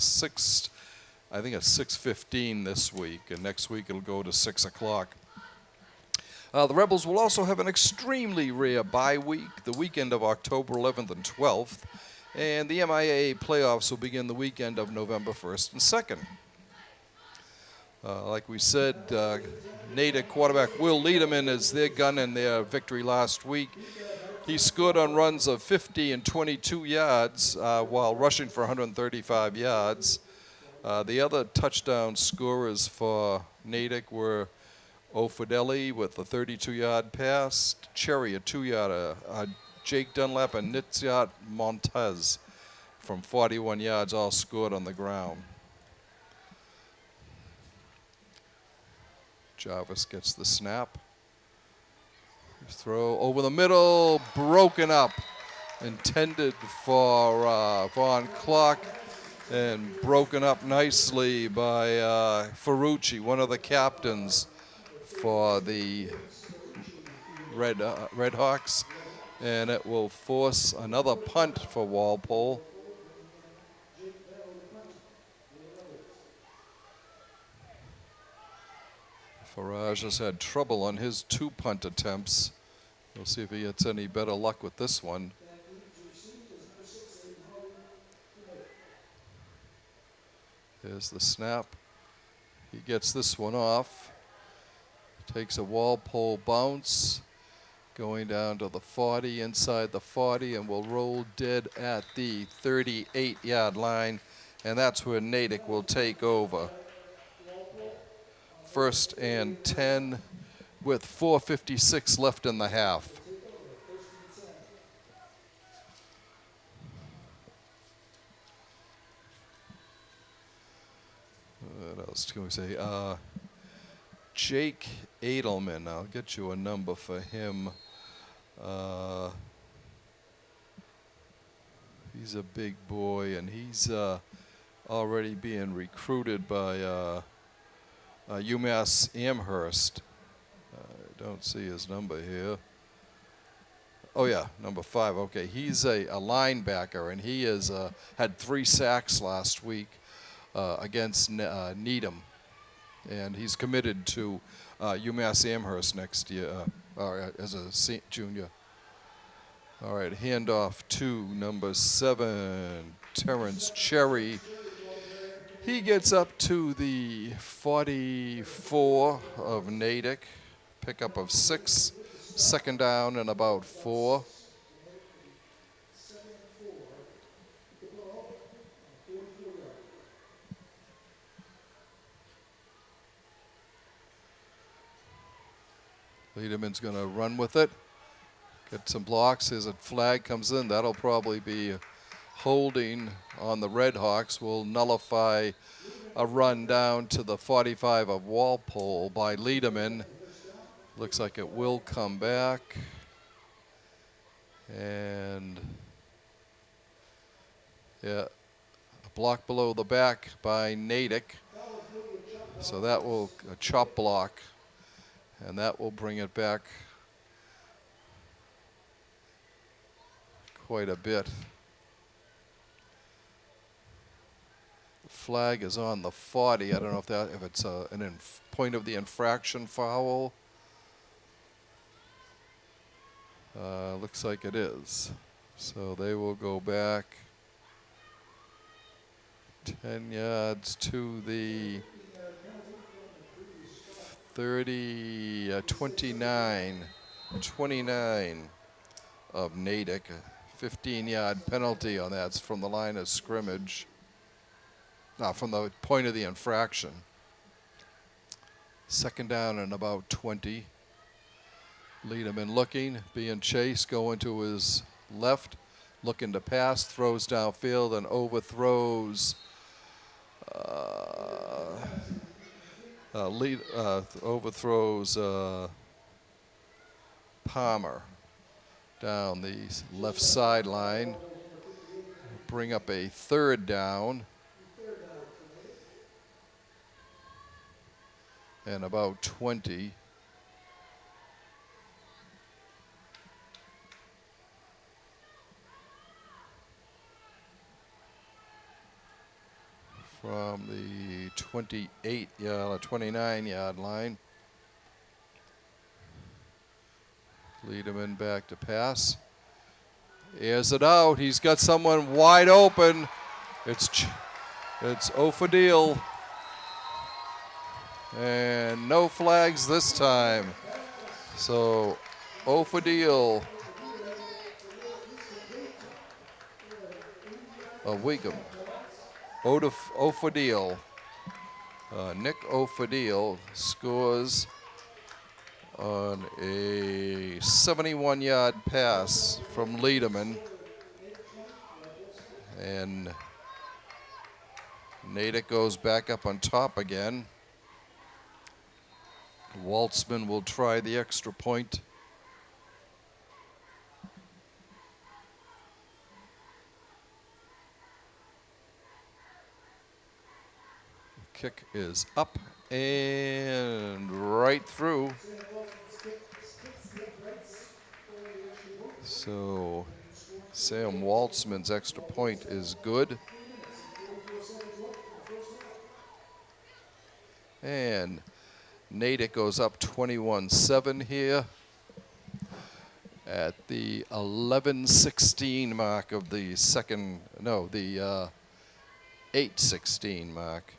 think it's 6:15 this week, and next week it'll go to 6 o'clock. The Rebels will also have an extremely rare bye week, the weekend of October 11th and 12th, and the MIAA playoffs will begin the weekend of November 1st and 2nd. Like we said, Natick quarterback Will Lederman is their gun in their victory last week. He scored on runs of 50 and 22 yards while rushing for 135 yards. The other touchdown scorers for Natick were O'Fideli with a 32-yard pass, Cherry a 2-yarder, Jake Dunlap and Nitziat Montez from 41 yards, all scored on the ground. Jarvis gets the snap. Throw over the middle, broken up. Intended for Von Clock, and broken up nicely by Ferrucci, one of the captains for the Red Hawks. And it will force another punt for Walpole. Farage has had trouble on his 2 punt attempts. We'll see if he gets any better luck with this one. Here's the snap. He gets this one off. Takes a Walpole bounce, going down to the 40, inside the 40, and will roll dead at the 38-yard line. And that's where Natick will take over. 1st and 10 with 4:56 left in the half. What else can we say? Jake Edelman, I'll get you a number for him. He's a big boy, and he's already being recruited by UMass Amherst. I don't see his number here. Oh yeah, number 5. Okay, he's a linebacker, and he has had 3 sacks last week against Needham, and he's committed to UMass Amherst next year as a junior. All right, handoff to number 7, Terrence Cherry. He gets up to the 44 of Natick. Pickup of 6. Second down and about 4. Lederman's going to run with it. Get some blocks as a flag comes in. That'll probably be holding on the Red Hawks. Will nullify a run down to the 45 of Walpole by Lederman. Looks like it will come back. And yeah, a block below the back by Natick. So that will, a chop block, and that will bring it back quite a bit. The flag is on the 40. I don't know if it's an point of the infraction foul. Looks like it is. So they will go back 10 yards to the 29 of Natick. 15-yard penalty on that. It's from the line of scrimmage. No, from the point of the infraction. Second down and about 20. Lederman looking, being chased, going to his left, looking to pass, throws downfield and overthrows. Overthrows Palmer down the left sideline. Bring up a third down. And about 20. From the 29-yard line. Lederman back to pass. Airs it out. He's got someone wide open. It's O'Fadil. And no flags this time. So O'Fadil of Wigan. O'Fadil. Nick O'Fadil scores on a 71-yard pass from Lederman. And Natick goes back up on top again. Waltzman will try the extra point. Kick is up and right through. So Sam Waltzman's extra point is good. And Natick goes up 21-7 here at the 11:16 mark of the second, no, the 8:16 mark.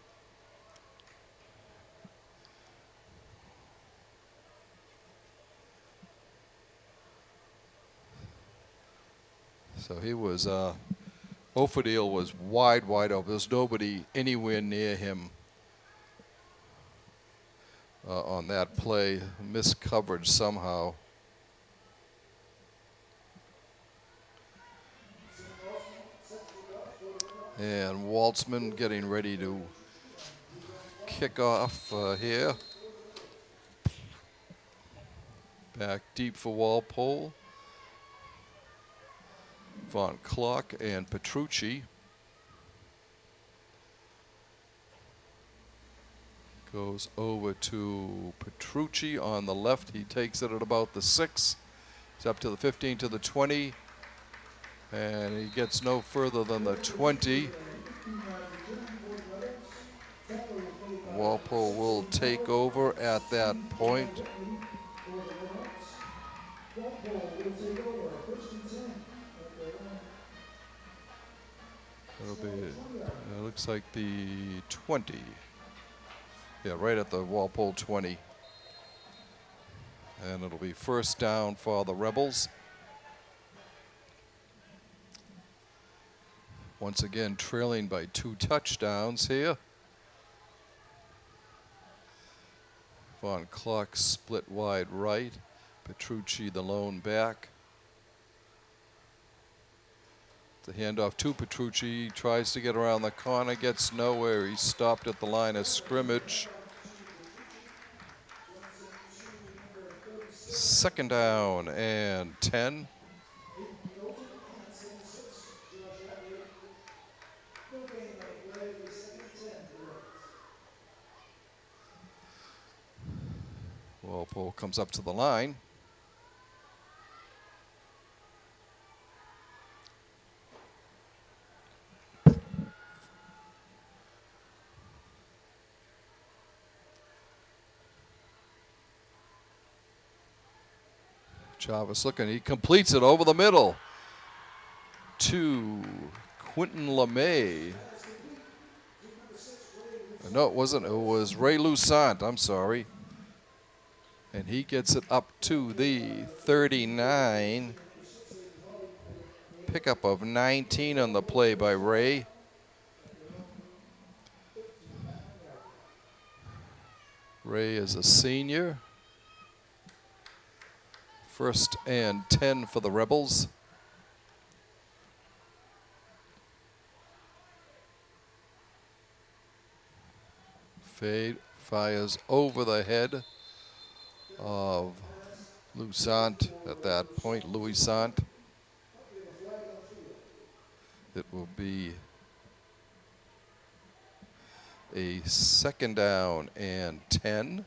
So he was, O'Fadil was wide open. There's nobody anywhere near him on that play. Missed coverage somehow. And Waltzman getting ready to kick off here. Back deep for Walpole. Von Klock and Petrucci. Goes over to Petrucci on the left. He takes it at about the 6. He's up to the 15, to the 20. And he gets no further than the 20. Walpole will take over at that point. It'll be, it looks like the 20. Yeah, right at the Walpole 20. And it'll be first down for the Rebels. Once again, trailing by 2 touchdowns here. Von Clark split wide right. Petrucci the lone back. The handoff to Petrucci, tries to get around the corner, gets nowhere. He's stopped at the line of scrimmage. Second down and 10. Walpole comes up to the line. Chavez looking, he completes it over the middle to Quentin LeMay. No, it wasn't. It was Ray Lusant. I'm sorry. And he gets it up to the 39. Pickup of 19 on the play by Ray. Ray is a senior. First and 10 for the Rebels. Fade fires over the head of Lusant at that point, Louis Sant. It will be a second down and 10.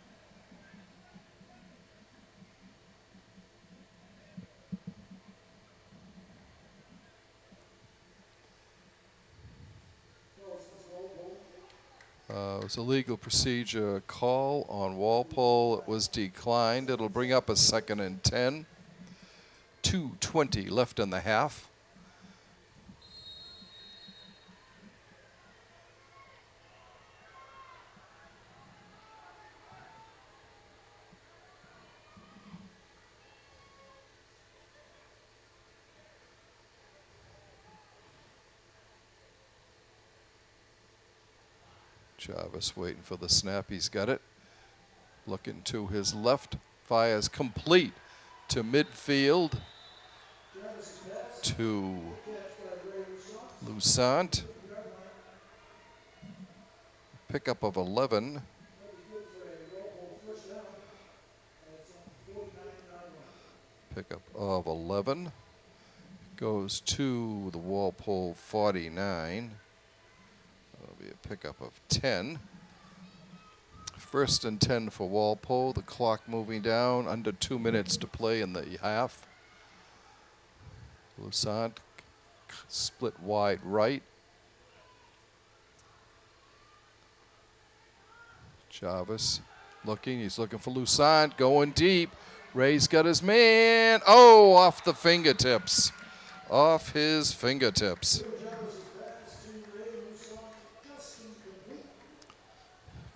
It was a legal procedure call on Walpole. It was declined. It'll bring up a second and 10. 2:20 left in the half. Chavez waiting for the snap. He's got it. Looking to his left. Fires complete to midfield to Lusant. Pickup of 11. Pickup of 11. Goes to the Walpole 49. That'll be a pickup of 10. First and 10 for Walpole. The clock moving down. Under 2 minutes to play in the half. Lusant split wide right. Chavez looking. He's looking for Lusant. Going deep. Ray's got his man. Oh, off the fingertips. Off his fingertips.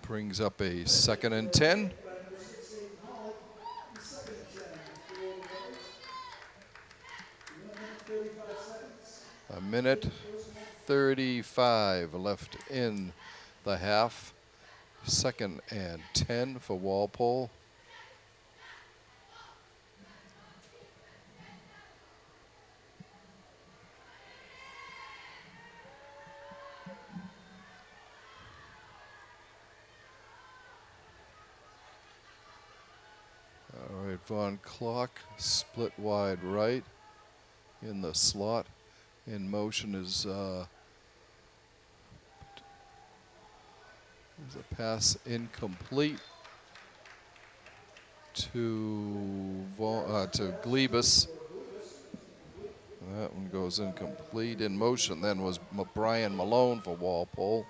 Brings up a second and 10. A minute 35 left in the half. Second and 10 for Walpole. All right, Von Clark split wide right in the slot. In motion is a pass incomplete to Glebus. That one goes incomplete. In motion then was Brian Malone for Walpole.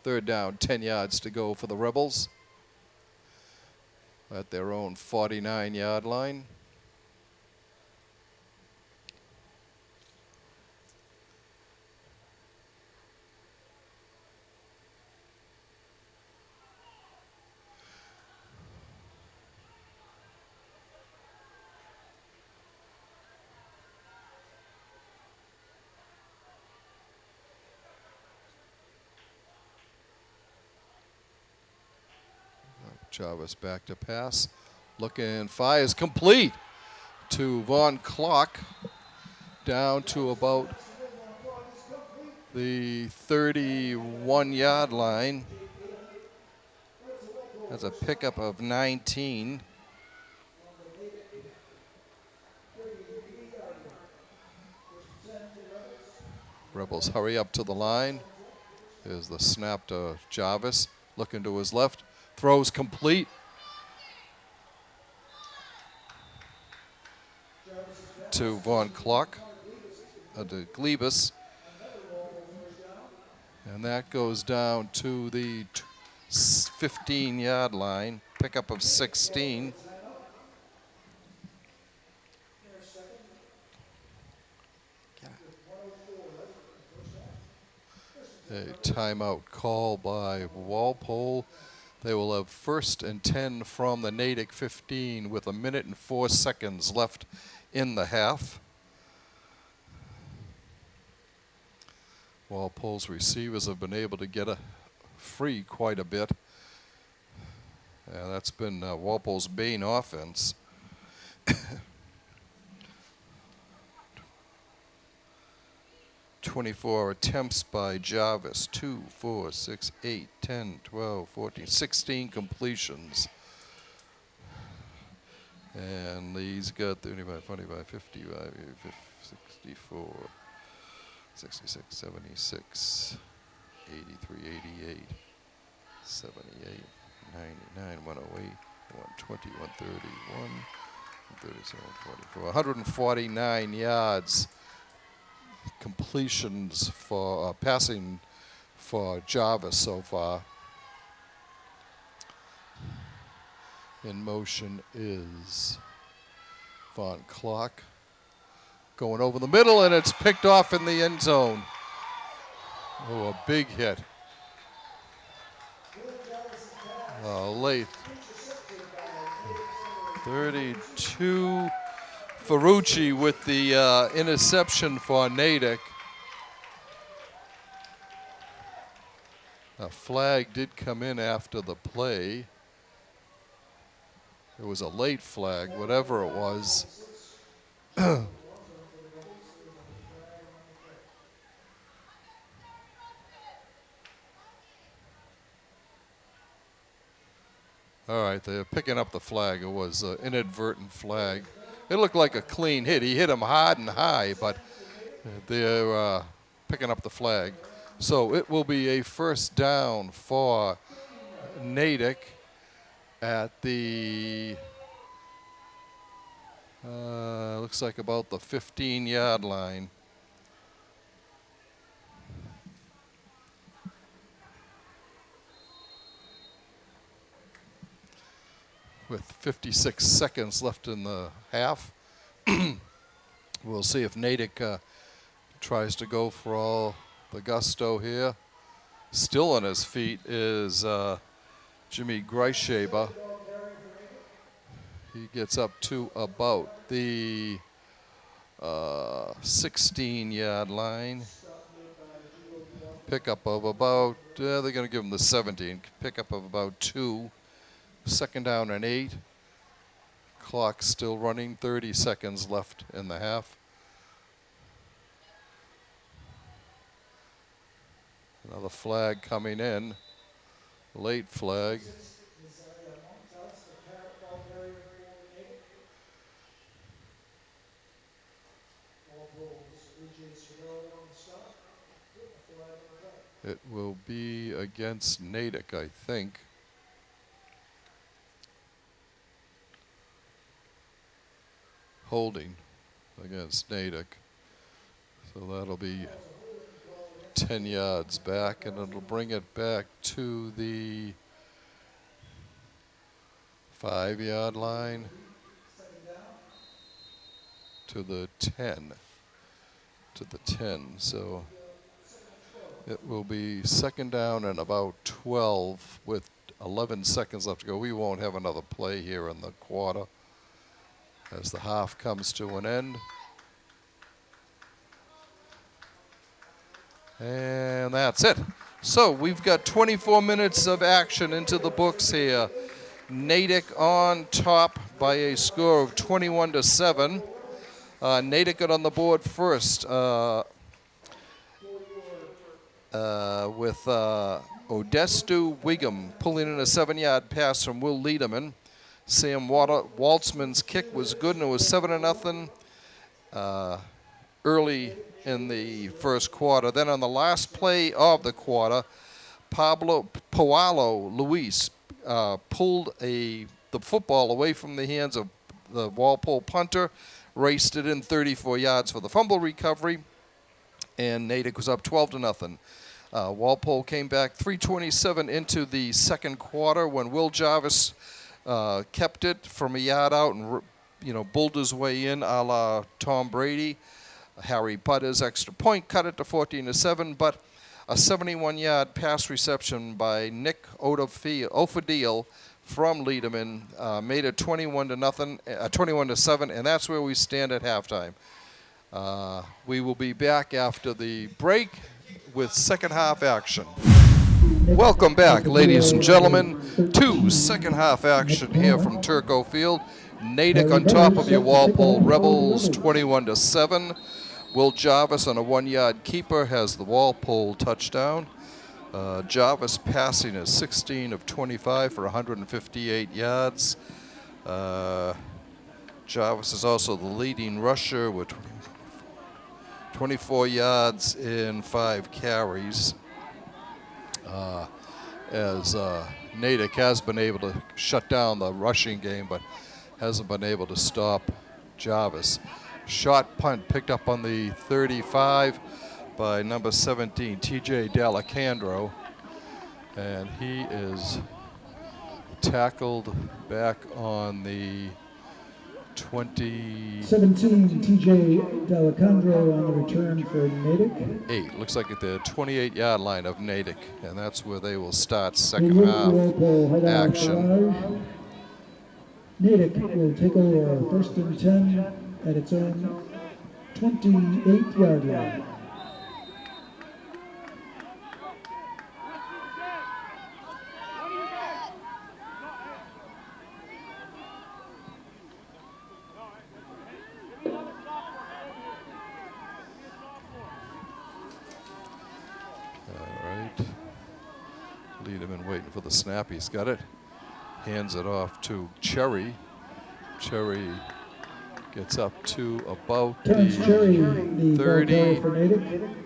Third down, 10 yards to go for the Rebels. at their own 49-yard line. Jarvis back to pass. Looking, fires complete to Von Clock. Down to about the 31-yard line. That's a pickup of 19. Rebels hurry up to the line. Here's the snap to Jarvis. Looking to his left. Throws complete. To Von Clock. To Glebus. And that goes down to the 15-yard line. Pickup of 16. A timeout call by Walpole. They will have 1st and 10 from the Natick 15 with 1 minute and 4 seconds left in the half. Walpole's receivers have been able to get free quite a bit. That's been Walpole's main offense. 24 attempts by Jarvis. 2, 4, 6, 8, 10, 12, 14, 16 completions. And he's got 35, 45, 55, 64, 66, 76, 83, 88, 78, 99, 108, 120, 131, 137, 144, 149 yards. Completions for passing for Jarvis so far. In motion is Von Clock. Going over the middle, and it's picked off in the end zone. Oh, a big hit. Late. 32. Ferrucci with the interception for Natick. A flag did come in after the play. It was a late flag, whatever it was. All right, they're picking up the flag. It was an inadvertent flag. It looked like a clean hit. He hit him hard and high, but they're picking up the flag. So it will be a 1st down for Natick at the, looks like about the 15-yard line. With 56 seconds left in the half. We'll see if Natick tries to go for all the gusto here. Still on his feet is Jimmy Greishaber. He gets up to about the 16-yard line. Pickup of about, they're going to give him the 17. Pickup of about 2. 2nd down and 8. Clock still running. 30 seconds left in the half. Another flag coming in. Late flag. It will be against Natick, I think. Holding against Natick. So that'll be 10 yards back, and it'll bring it back to the 5-yard line to the 10. To the 10. So it will be second down and about 12 with 11 seconds left to go. We won't have another play here in the quarter as the half comes to an end. And that's it. So we've got 24 minutes of action into the books here. Natick on top by a score of 21-7. Natick got on the board first with Odestu Wiggum pulling in a 7-yard pass from Will Liederman. Sam Waltzman's kick was good, and it was 7-0 early in the first quarter. Then on the last play of the quarter, Pablo Luis pulled the football away from the hands of the Walpole punter, raced it in 34 yards for the fumble recovery, and Natick was up 12-0. Walpole came back 3:27 into the second quarter when Will Jarvis kept it from a yard out and bulled his way in a la Tom Brady. Harry Butter's extra point cut it to 14-7, but a 71-yard pass reception by Nick Ofadil from Liederman made it 21-7, and that's where we stand at halftime. We will be back after the break with second half action. Welcome back, ladies and gentlemen, to second half action here from Turco Field. Natick on top of your Walpole Rebels, 21-7. Will Jarvis on a 1-yard keeper has the Walpole touchdown. Jarvis passing is 16 of 25 for 158 yards. Jarvis is also the leading rusher with 24 yards in 5 carries. As Natick has been able to shut down the rushing game, but hasn't been able to stop Jarvis. Shot punt picked up on the 35 by number 17, TJ Dalacandro, and he is tackled back on the 17, TJ Dalacandro on the return for Natick. 8. Looks like at the 28-yard line of Natick, and that's where they will start second half action. Natick will take over first and 10 at its own 28-yard line. Liederman waiting for the snap. He's got it. Hands it off to Cherry. Cherry gets up to about the 30.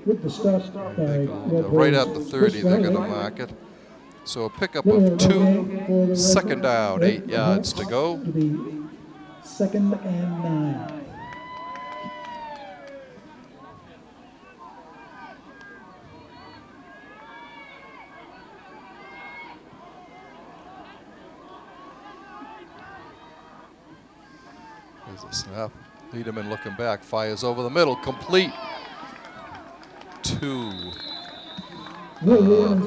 With the stop by right at the 30, they're going to mark it. So a pickup of 2. Second down, 8 yards to go. Second and 9. There's a snap. Liederman looking back, fires over the middle, complete to.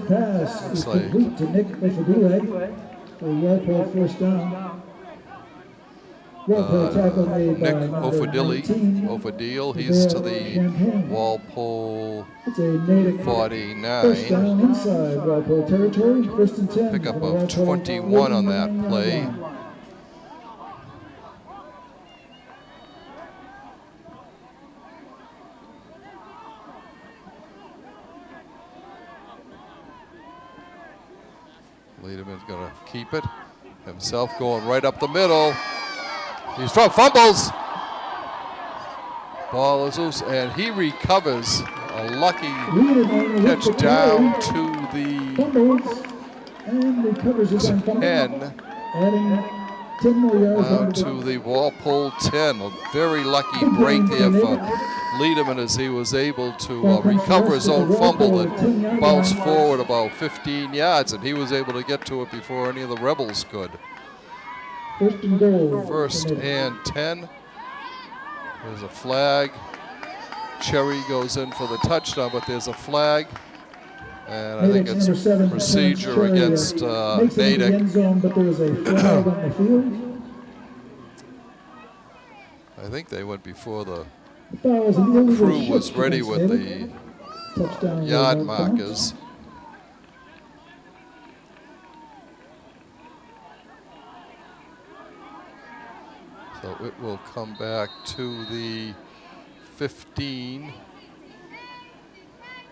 Pass is complete to Nick Ofadile for Walpole first down. Nick Ofadile, he's to the Walpole 49. First down inside Walpole territory, first and 10. Pickup of 21 on that play. Liederman's going to keep it. Himself going right up the middle. He's from fumbles. Ball is loose, and he recovers. A lucky catch down to the 10. Down to the Walpole 10. A very lucky break there for Liederman as he was able to recover his own fumble that bounced forward about 15 yards, and he was able to get to it before any of the Rebels could. First and goal. First for Natick. and 10. There's a flag. Cherry goes in for the touchdown, but there's a flag. And I think Natick's it's number 7, procedure Terrence Cherry, against makes it in the Natick. end zone, but there is a flag on the field. I think they went before the Foul is an illegal crew shift was ready against with Natick. the Touchdown yard will not count. markers. So it will come back to the 15.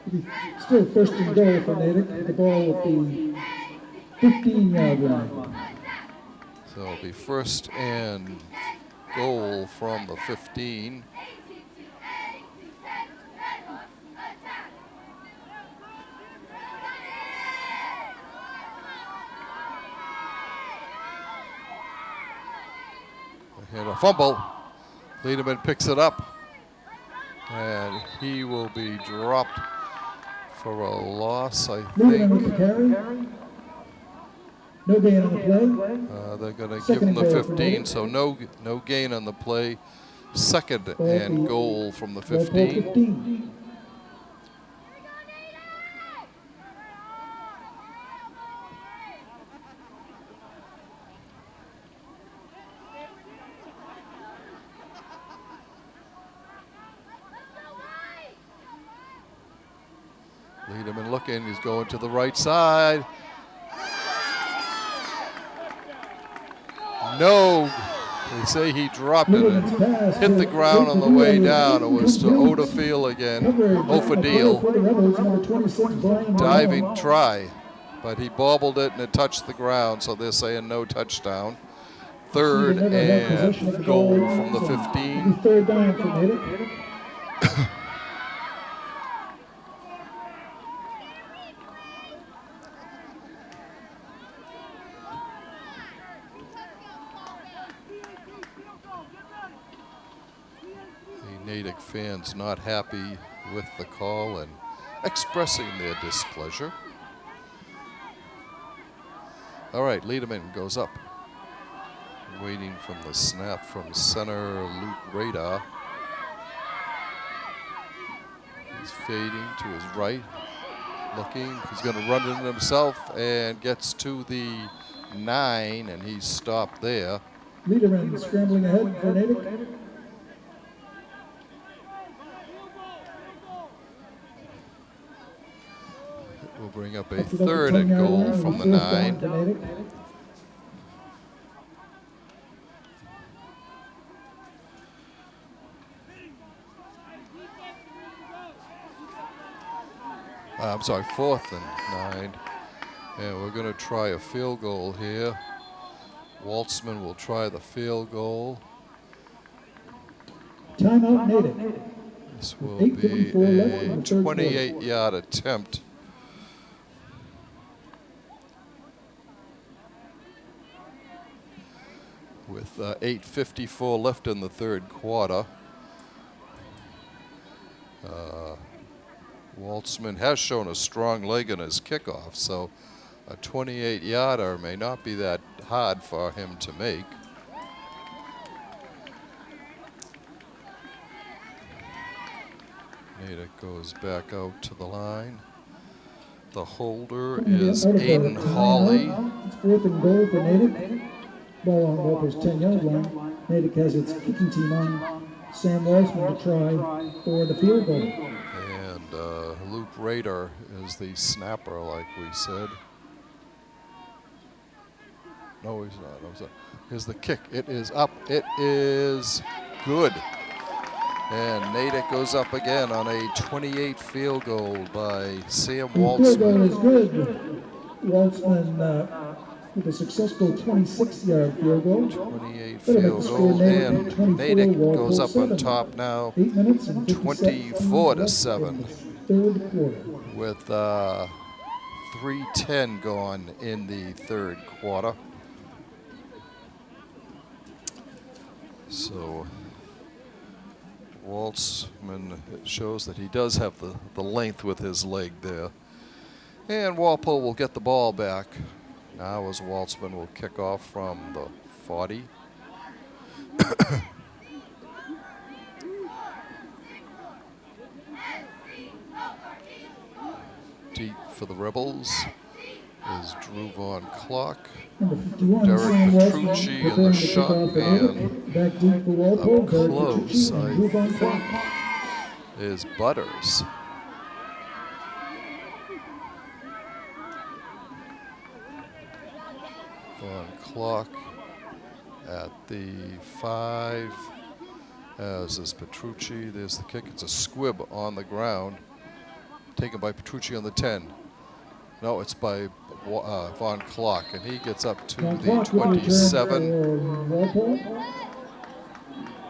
It'll be still first and goal for Natick. The ball at the 15-yard line. So it'll be first and goal from the 15. And a fumble. Lederman picks it up. And he will be dropped for a loss, I Lederman with think. the carry. No gain on the play. They're going to give Second him the and goal for 15, Natick. so no gain on the play. Second Ball and the goal from the Ball 15. 15. Lederman looking, he's going to the right side. No, they say he dropped it and hit the ground on the way down. It was to Odafield again, Ofadil, diving try, but he bobbled it and it touched the ground, so they're saying no touchdown. Third and goal from the 15. Third down for Natick. Natick fans not happy with the call and expressing their displeasure. All right, Lederman goes up. Waiting from the snap from center, Luke Radar. He's fading to his right, looking. He's going to run it in himself and gets to the 9, and he's stopped there. Lederman scrambling ahead for Natick. We'll bring up a third and goal from the 9. I'm sorry, 4th and 9. And we're going to try a field goal here. Waltzman will try the field goal. Timeout Natick. This will be a 28-yard attempt. With 8:54 left in the third quarter. Waltzman has shown a strong leg in his kickoff, so a 28-yarder may not be that hard for him to make. Natick goes back out to the line. The holder is Aiden Hawley. It's 4th and goal for Natick. Ball on Walpo's 10-yard line. Natick has its kicking team on. Sam Waltzman to try for the field goal. And Luke Rader is the snapper, like we said. No, he's not. I'm sorry. Here's the kick. It is up. It is good. And Natick goes up again on a 28 field goal by Sam The field goal Waltzman. is good. Waltzman with a successful 26-yard field goal. 28 Better make field the score goal, Natick and 24, Natick Walpole goes up on 7. top now, 8 minutes and 50 24 to seconds left 7, in the third quarter. with 3:10 gone in the third quarter. So Waltzman, it shows that he does have the length with his leg there. And Walpole will get the ball back. Now as Waltzman will kick off from the 40. Deep for the Rebels is Drew Von Clock. Number 51, Derek Sam Petrucci Westman, in the preparing to shot, kick off for and Natick. Back deep for Walpole, up Derek close, Petrucci, and Drew Von I Clock. think, is Butters. Von Clock at the 5, as is Petrucci. There's the kick. It's a squib on the ground, taken by Petrucci on the 10. No, it's by Von Clock, and he gets up to Von the Clock with the return 27. for Walpole.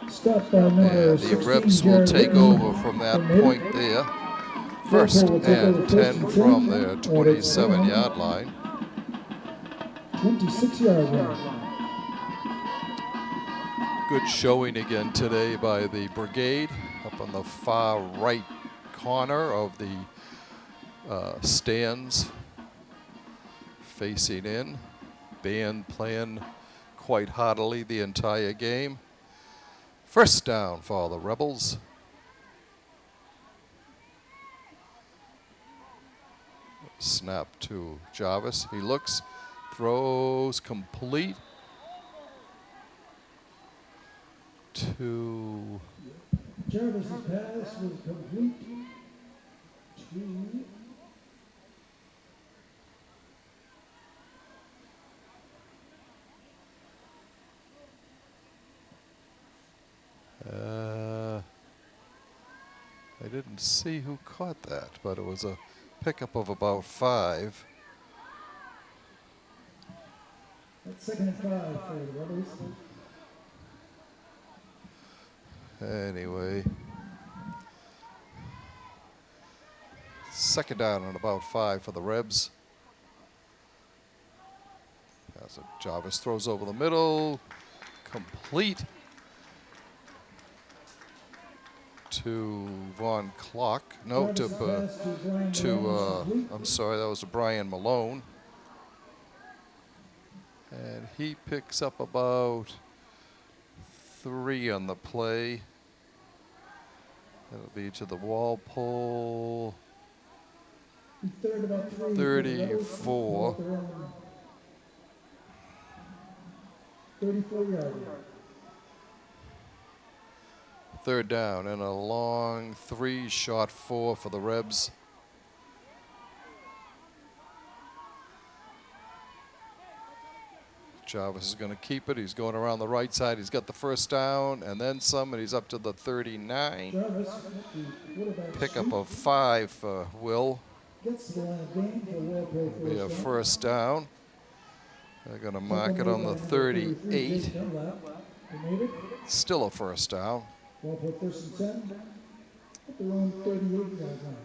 Stopped by number And the 16, Rebs will Jared take Whitman over from that from Natick. point there. First Walpole will take over and first 10 and from 10 their at its 27-yard line. 26-yard line. Good showing again today by the Brigade up on the far right corner of the stands, facing in. Band playing quite heartily the entire game. First down for the Rebels. Snap to Jarvis. He looks, throws, complete to Jarvis's pass was complete to I didn't see who caught that, but it was a pickup of about 5. that's 2nd and 5 for the Rebels. Anyway, second down and about 5 for the Rebs. As Jarvis throws over the middle, complete to Von Clock. No, I'm sorry, that was Brian Malone. And he picks up about 3 on the play. That'll be to the Walpole. Third about 3 34. 34-yard line. Third down and a long 3, short 4 for the Rebs. Jarvis is going to keep it. He's going around the right side. He's got the first down and then some, and he's up to the 39. Jarvis, the quarterback, Pickup of 5 for Will. gets to the line of game for Walpole Be a first down. first down. They're going to mark it on the 38. Still a first down. Walpole first and 10 at their own 38-yard line.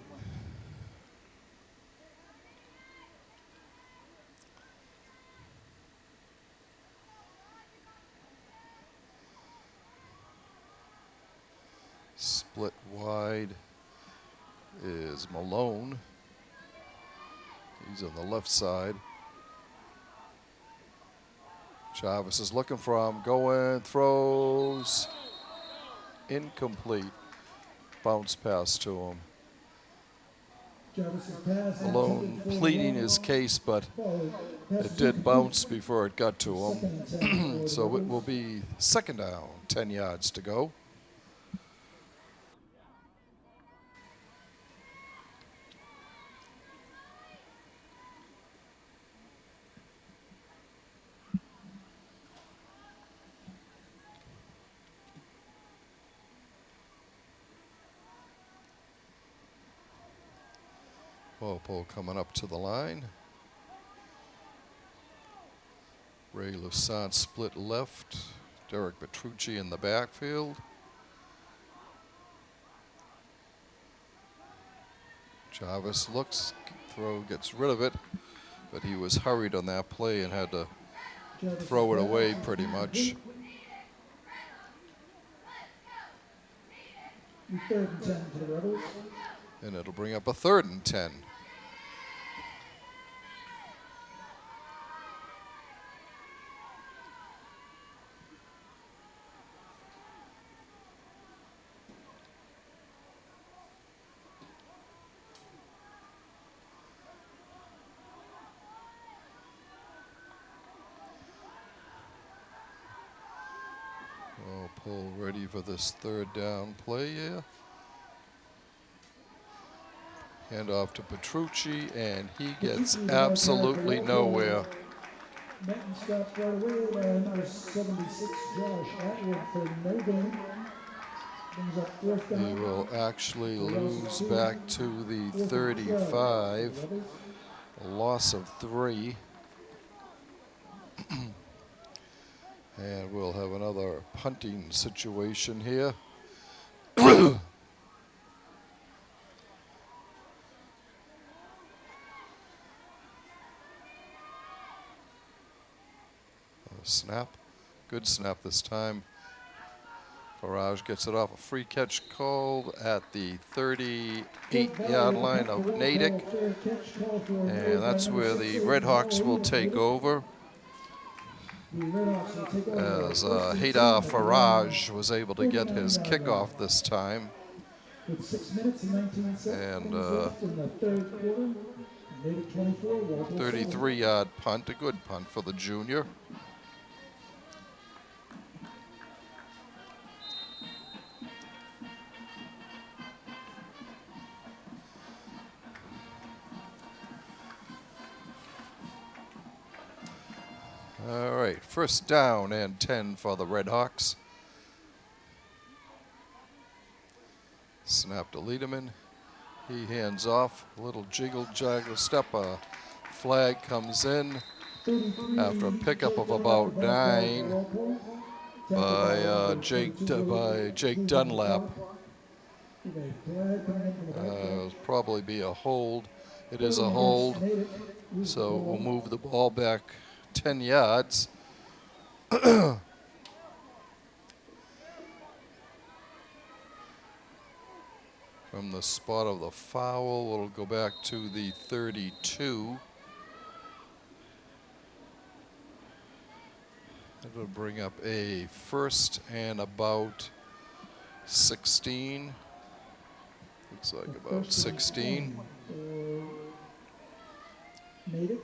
Split wide is Malone. He's on the left side. Jarvis is looking for him, going, throws, incomplete. Bounce pass to him. Jarvis's pass Malone pleading his case, but it did bounce before it got to him. So it will be second down, 10 yards to go. Walpole coming up to the line. Ray Lusant split left. Derek Petrucci in the backfield. Jarvis looks, throw, gets rid of it, but he was hurried on that play and had to throw it away pretty much. Third and 10 for the Rebels. And it'll bring up a 3rd and 10. All ready for this third down play here. Hand off to Petrucci, and he gets absolutely nowhere. Benton stopped right away by number 76, Josh Atwood, for no gain. Brings up fourth down. He will actually lose back to the 35. A loss of 3. And we'll have another punting situation here. Snap. Good snap this time. Farage gets it off. A free catch called at the 38-yard line of Natick. And that's where the Redhawks will take over, as Haydar Farage was able to get his kickoff this time. With 6 minutes and 19 seconds left in the third quarter, Natick 24, Walpole 33-yard punt, a good punt for the junior. All right, first down and 10 for the Redhawks. Snap to Liederman. He hands off. A little jiggle jaggle step. A flag comes in after a pickup of about 9 by Jake Dunlap. It'll probably be a hold. It is a hold, so we'll move the ball back 10 yards. From the spot of the foul, we'll go back to the 32. It'll bring up a first and about 16. Looks like about 16. Natick.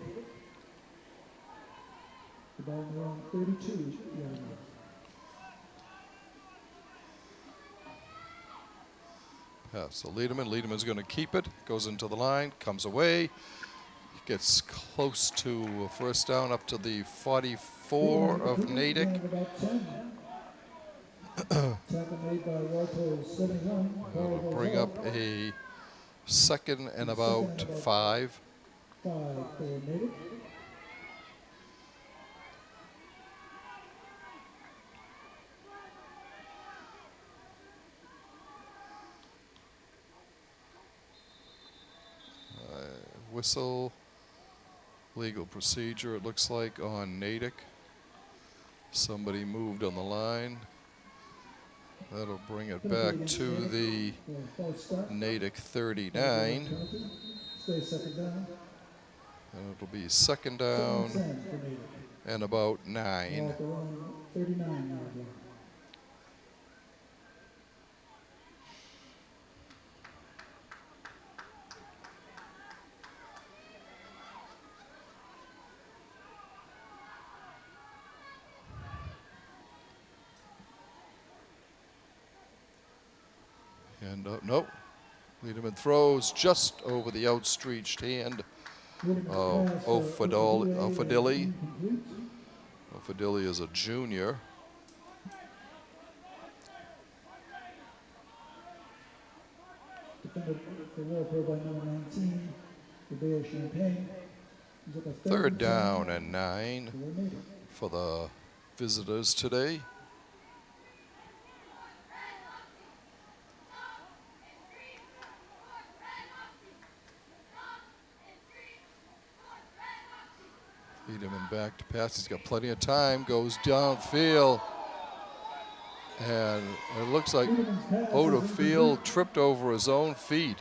About around 32 yards. Pass to Liederman. Liederman's going to keep it. Goes into the line. Comes away. Gets close to a first down up to the 44 of Natick. Tackle made by Walpole 71. It'll bring up a second and about 5. 5 for Natick. Whistle. Legal procedure, it looks like, on Natick. Somebody moved on the line. That'll bring it back to the Natick 39. Stay second down. And it'll be second down and about 9. 39 yard line. And nope, Liederman throws just over the outstretched hand of Ofadili. Ofadili is a junior. Defended for Walpole by number 19, the Bay of Champaign. Third down and 9 for the visitors today. Liederman back to pass. He's got plenty of time. Goes downfield. And it looks like Odefield tripped over his own feet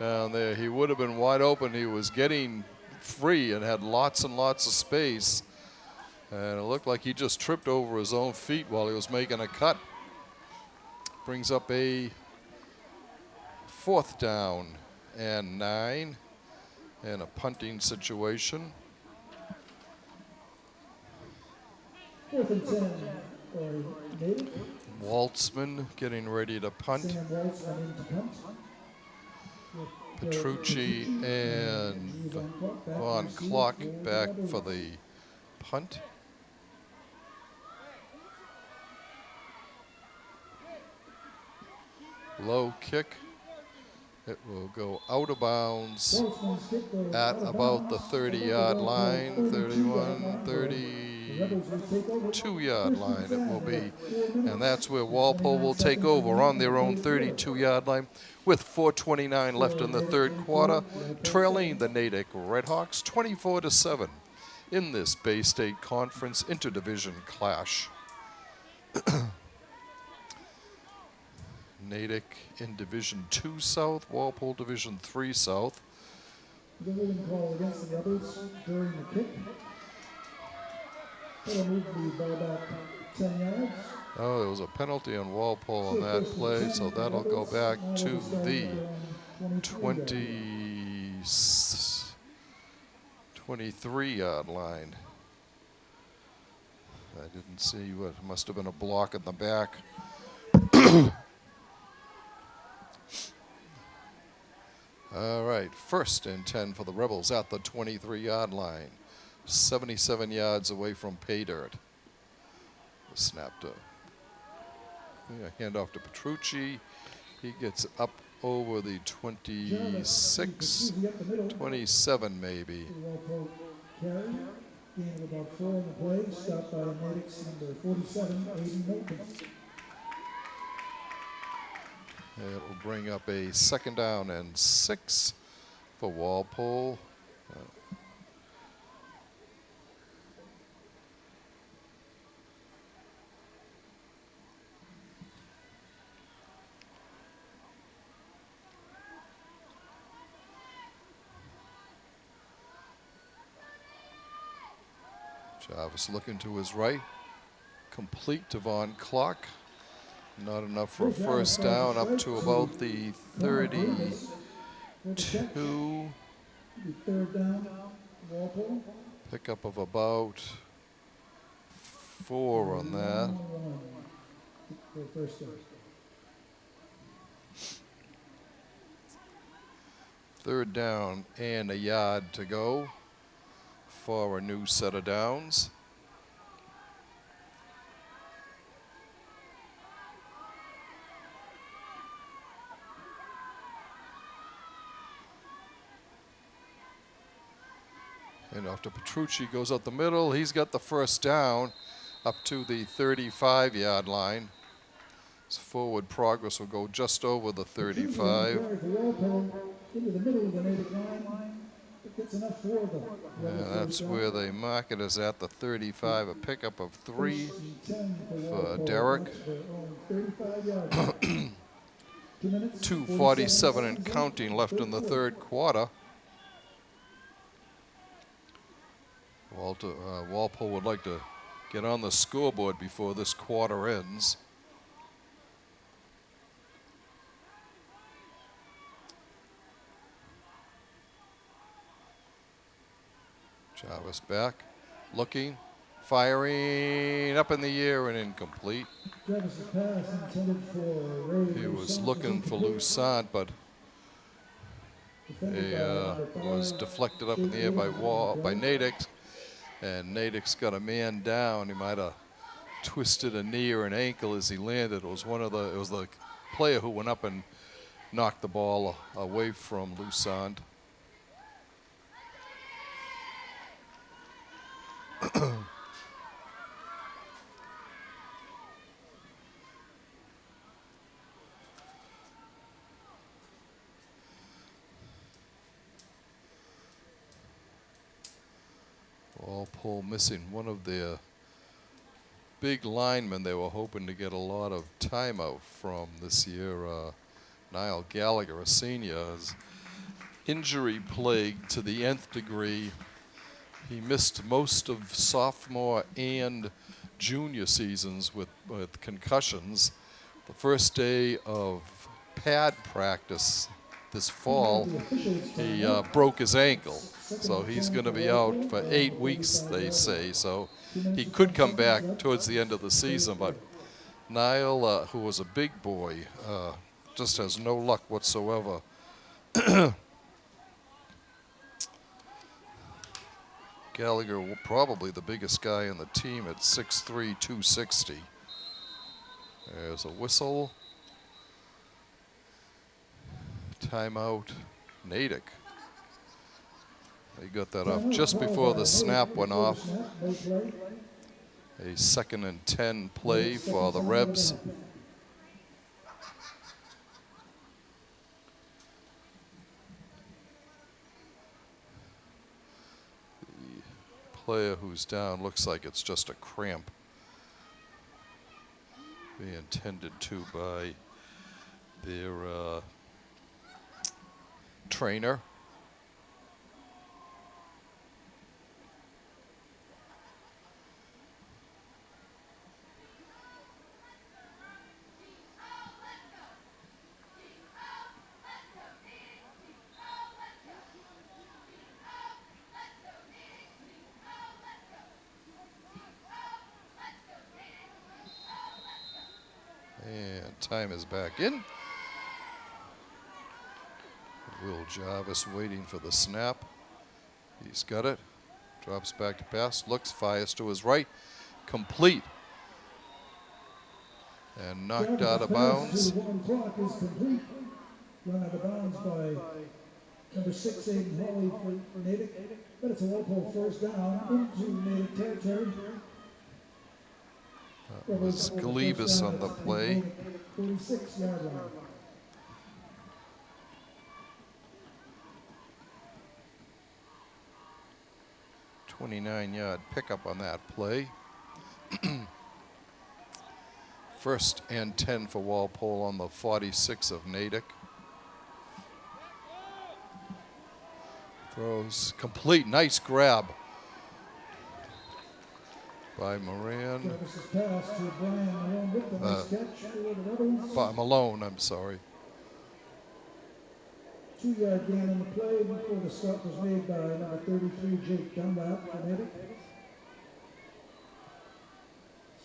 down there. He would have been wide open. He was getting free and had lots and lots of space. And it looked like he just tripped over his own feet while he was making a cut. Brings up a fourth down and 9 and a punting situation. 4th and 10 for Natick. Waltzman getting ready to punt. Sam Waltzman in to punt. Petrucci and Von Klock back for the punt. Low kick. It will go out of bounds at about the 30-yard line, 31, 32-yard line it will be. And that's where Walpole will take over on their own 32-yard line with 4:29 left in the third quarter, trailing the Natick Redhawks 24-7 in this Bay State Conference interdivision clash. Natick in Division 2 South, Walpole Division 3 South. The holding call against the Rebels during the kick. That'll move the ball back 10 yards. Oh, there was a penalty on Walpole on that play, so that'll go back to the 23-yard line. I didn't see what must have been a block in the back. All right, 1st and 10 for the Rebels at the 23-yard line. 77 yards away from pay dirt. Snapped a hand off to Petrucci. He gets up over the 26, 27 maybe. Carry, gain of about 4 on the play, stopped by Natick's number 47, Aiden Milton. It will bring up a 2nd down and 6 for Walpole. Jarvis looking to his right. Complete to Von Klock. Not enough for a 1st down, up to about the 32. 3rd down, Walpole. Pickup of about 4 on that. For first down. 3rd down and a yard to go for a new set of downs. And after Petrucci goes out the middle, he's got the 1st down up to the 35-yard line. His forward progress will go just over the 35. Into the middle of the Natick line. It gets enough for the And that's where they mark it as at the 35, a pickup of 3 for Derek. 2:47 and counting left in the third quarter. Walpole would like to get on the scoreboard before this quarter ends. Jarvis back, looking, firing, up in the air and incomplete. He was looking for Lusant, but he was deflected up in the air by Natick, and Natick's got a man down. He might have twisted a knee or an ankle as he landed. It was the player who went up and knocked the ball away from Lusant. Walpole missing one of their big linemen they were hoping to get a lot of time out from this year. Niall Gallagher, a senior, is injury plagued to the nth degree. He missed most of sophomore and junior seasons with concussions. The first day of pad practice this fall, he broke his ankle. So he's going to be out for 8 weeks, they say. So he could come back towards the end of the season, but Niall, who was a big boy, just has no luck whatsoever. Gallagher, probably the biggest guy on the team at 6'3", 260. There's a whistle. Timeout, Natick. They got that off just before the snap went off. A 2nd and 10 play for the Rebs. The player who's down looks like it's just a cramp being tended to by their trainer. And time is back in. Will Jarvis waiting for the snap. He's got it. Drops back to pass. Looks, fires to his right. Complete. And knocked out of bounds. Clock is complete. Run out of bounds by number 6, Aiden Hawley for Natick. But it's a Walpole first down into Natick territory. That was Galibus on the play. 46-yard line. 29-yard pickup on that play. 1st and 10 for Walpole on the 46 of Natick. Throws complete. Nice grab by Moran. Malone, I'm sorry. 2-yard gain on the play before the stop was made by number 33, Jake Dunlap for Natick.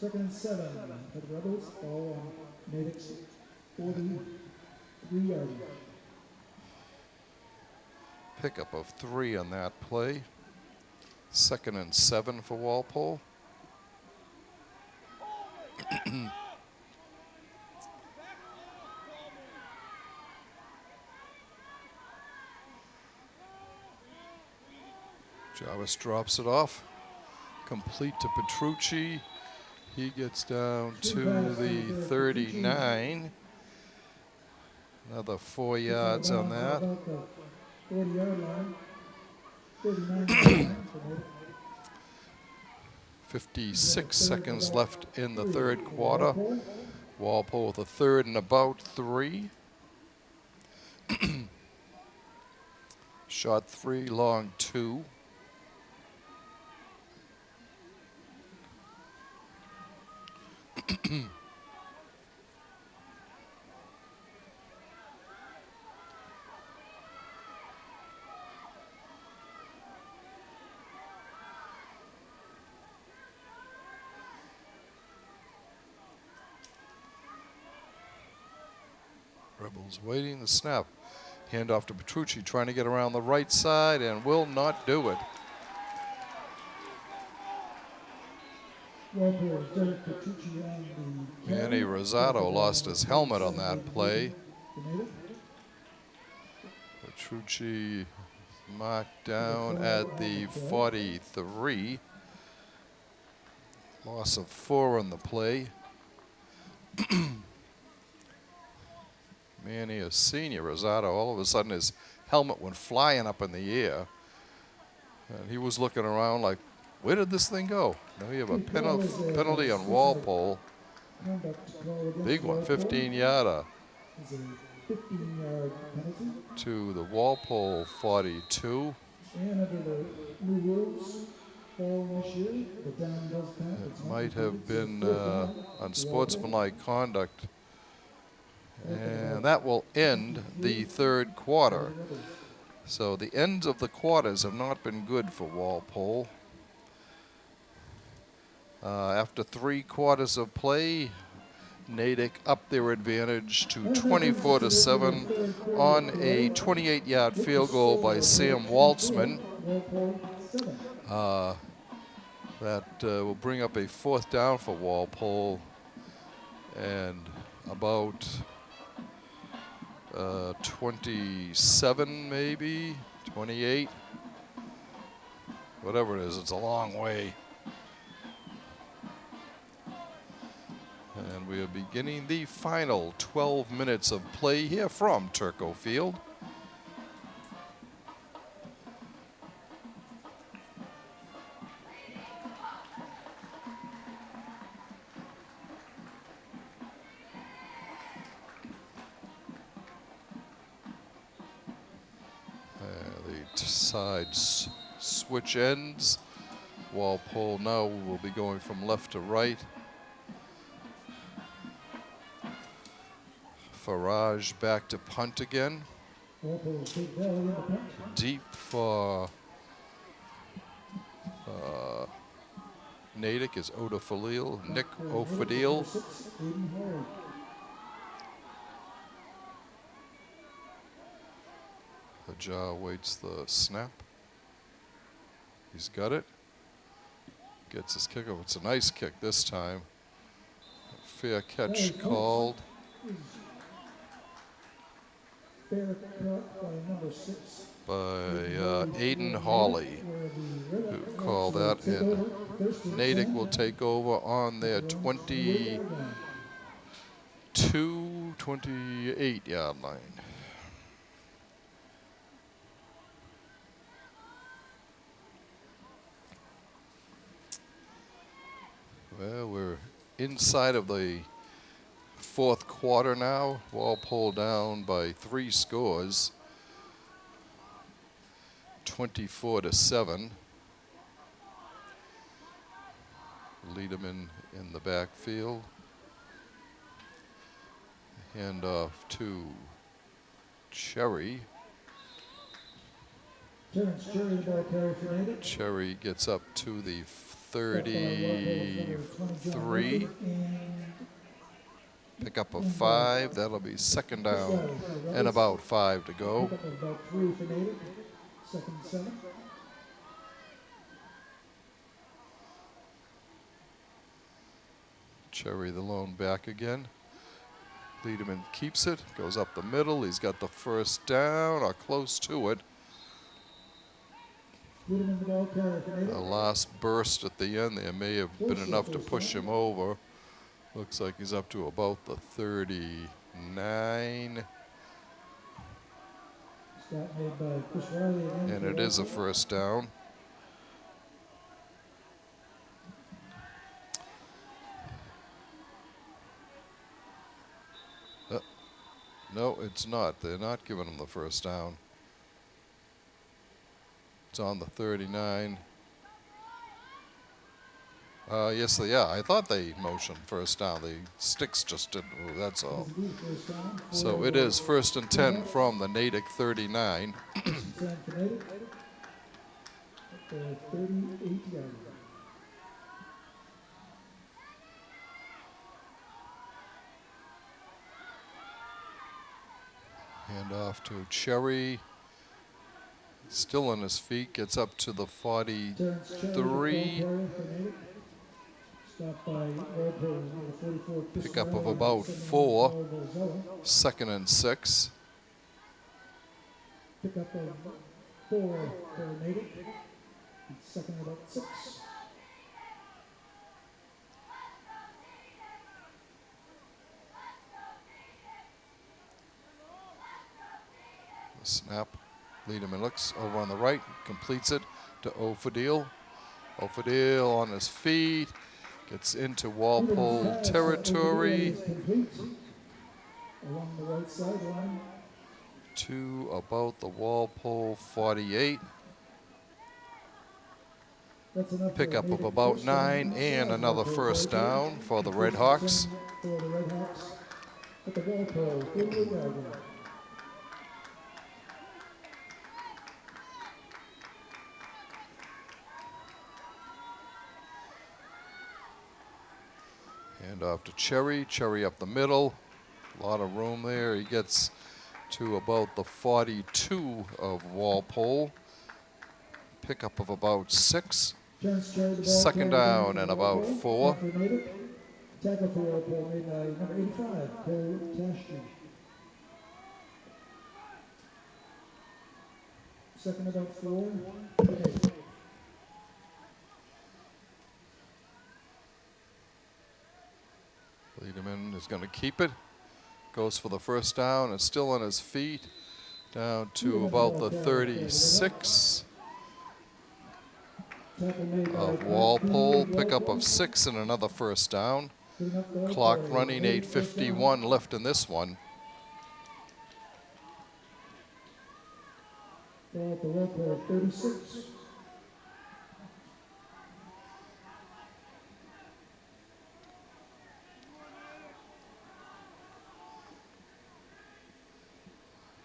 2nd and 7 for the Rebels, all on Natick's 43-yard line. Pickup of 3 on that play. 2nd and 7 for Walpole. Jarvis drops it off. Complete to Petrucci. He gets down to the 39. Another 4 yards on that. 40-yard line. 39 56 seconds left in the 3rd quarter. Walpole with a 3rd and about 3. Short 3, long 2. Rebels waiting the snap. Hand off to Petrucci, trying to get around the right side and will not do it. Manny Rosado lost his helmet on that play. Petrucci marked down at the 43. Loss of 4 on the play. Manny, a senior, Rosado, all of a sudden his helmet went flying up in the air. And he was looking around like, where did this thing go? Now we have a penalty on Walpole. Big one, 15-yarder. To the Walpole 42. And under the new rules, this year, the down does count. It might have been unsportsmanlike conduct. And that will end the 3rd quarter. So the ends of the quarters have not been good for Walpole. After 3 quarters of play, Natick up their advantage to 24-7 on a 28-yard field goal by Sam Waltzman. That will bring up a fourth down for Walpole and about 27 maybe, 28. Whatever it is, it's a long way. And we are beginning the final 12 minutes of play here from Turco Field. The sides switch ends. Walpole now will be going from left to right. Farage back to punt again. Deep for Natick is Nick O'Fadil. Hajar waits the snap. He's got it. Gets his kick. It's a nice kick this time. Fair catch called. By Aiden Hawley, who called that in. Natick will take over on their 28 yard line. Well, we're inside of the fourth quarter now. Walpole down by 3 scores, 24-7. Lederman in the backfield. Hand off to Cherry. Cherry gets up to the 33. Pick up a 5. That'll be second down and about 5 to go. Cherry the lone back again. Lederman keeps it, goes up the middle. He's got the first down or close to it. The last burst at the end there may have been enough to push him over. Looks like he's up to about the 39. And it is a first down. No, it's not. They're not giving him the first down. It's on the 39. Yes, they are. I thought they motioned first down. The sticks just didn't move, that's all. So it is 1st and 10 from the Natick 39. Hand off to Cherry. Still on his feet, gets up to the 43. Pickup of about 4. 2nd and 6. Pickup of 4 for Natick. 2nd about 6. The snap. Lederman looks over on the right, completes it to O'Fadil. O'Fadil on his feet, gets into Walpole territory. Along the right sideline. To about the Walpole 48. Pickup of about 9 and another first down for the Red Hawks. At the Walpole 48 yard line. Hand Off to Cherry. Cherry up the middle. A lot of room there. He gets to about the 42 of Walpole. Pickup of about 6. Second down and about 4. Tackle for Walpole made by number 85, Cole Cashton. Second about 4. Liederman is going to keep it. Goes for the first down and still on his feet. Down to about the 36 of Walpole. Pickup of 6 and another first down. Clock running, 8:51 left in this one. Ball to Walpole, 36.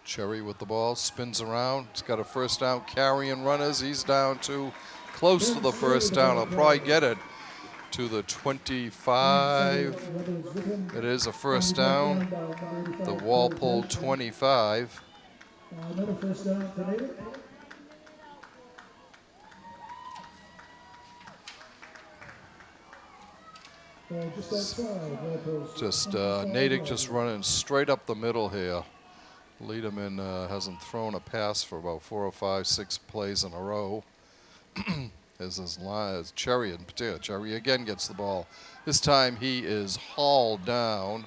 Cherry with the ball, spins around. He's got a first down, carrying runners. He's down to close to the first down. He'll probably get it to the 25. It is a first down. The Walpole 25. Another first down for Natick. Just outside Walpole's. Natick just running straight up the middle here. Liederman hasn't thrown a pass for about 4 or 5, 6 plays in a row. As Cherry in particular. Cherry again gets the ball. This time he is hauled down.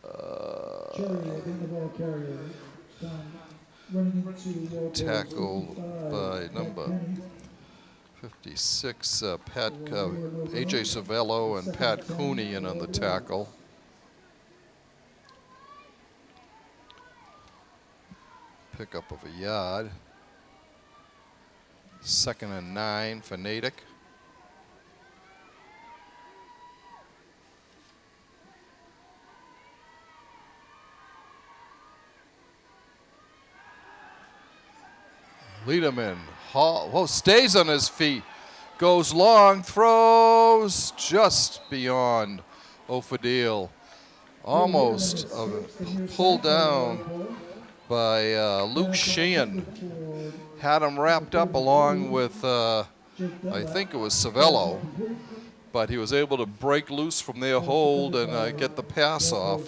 Cherry, again the ball carrier. Running into Walpole's Tackled 55, by number 56, A.J. Savello and Pat Cooney in on the tackle. Pickup of a yard. 2nd and 9 for Natick. Liederman stays on his feet, goes long, throws just beyond Ofadil. Almost pulled down by Luke Sheehan. Had him wrapped up along with, I think it was Savello, but he was able to break loose from their hold and get the pass off.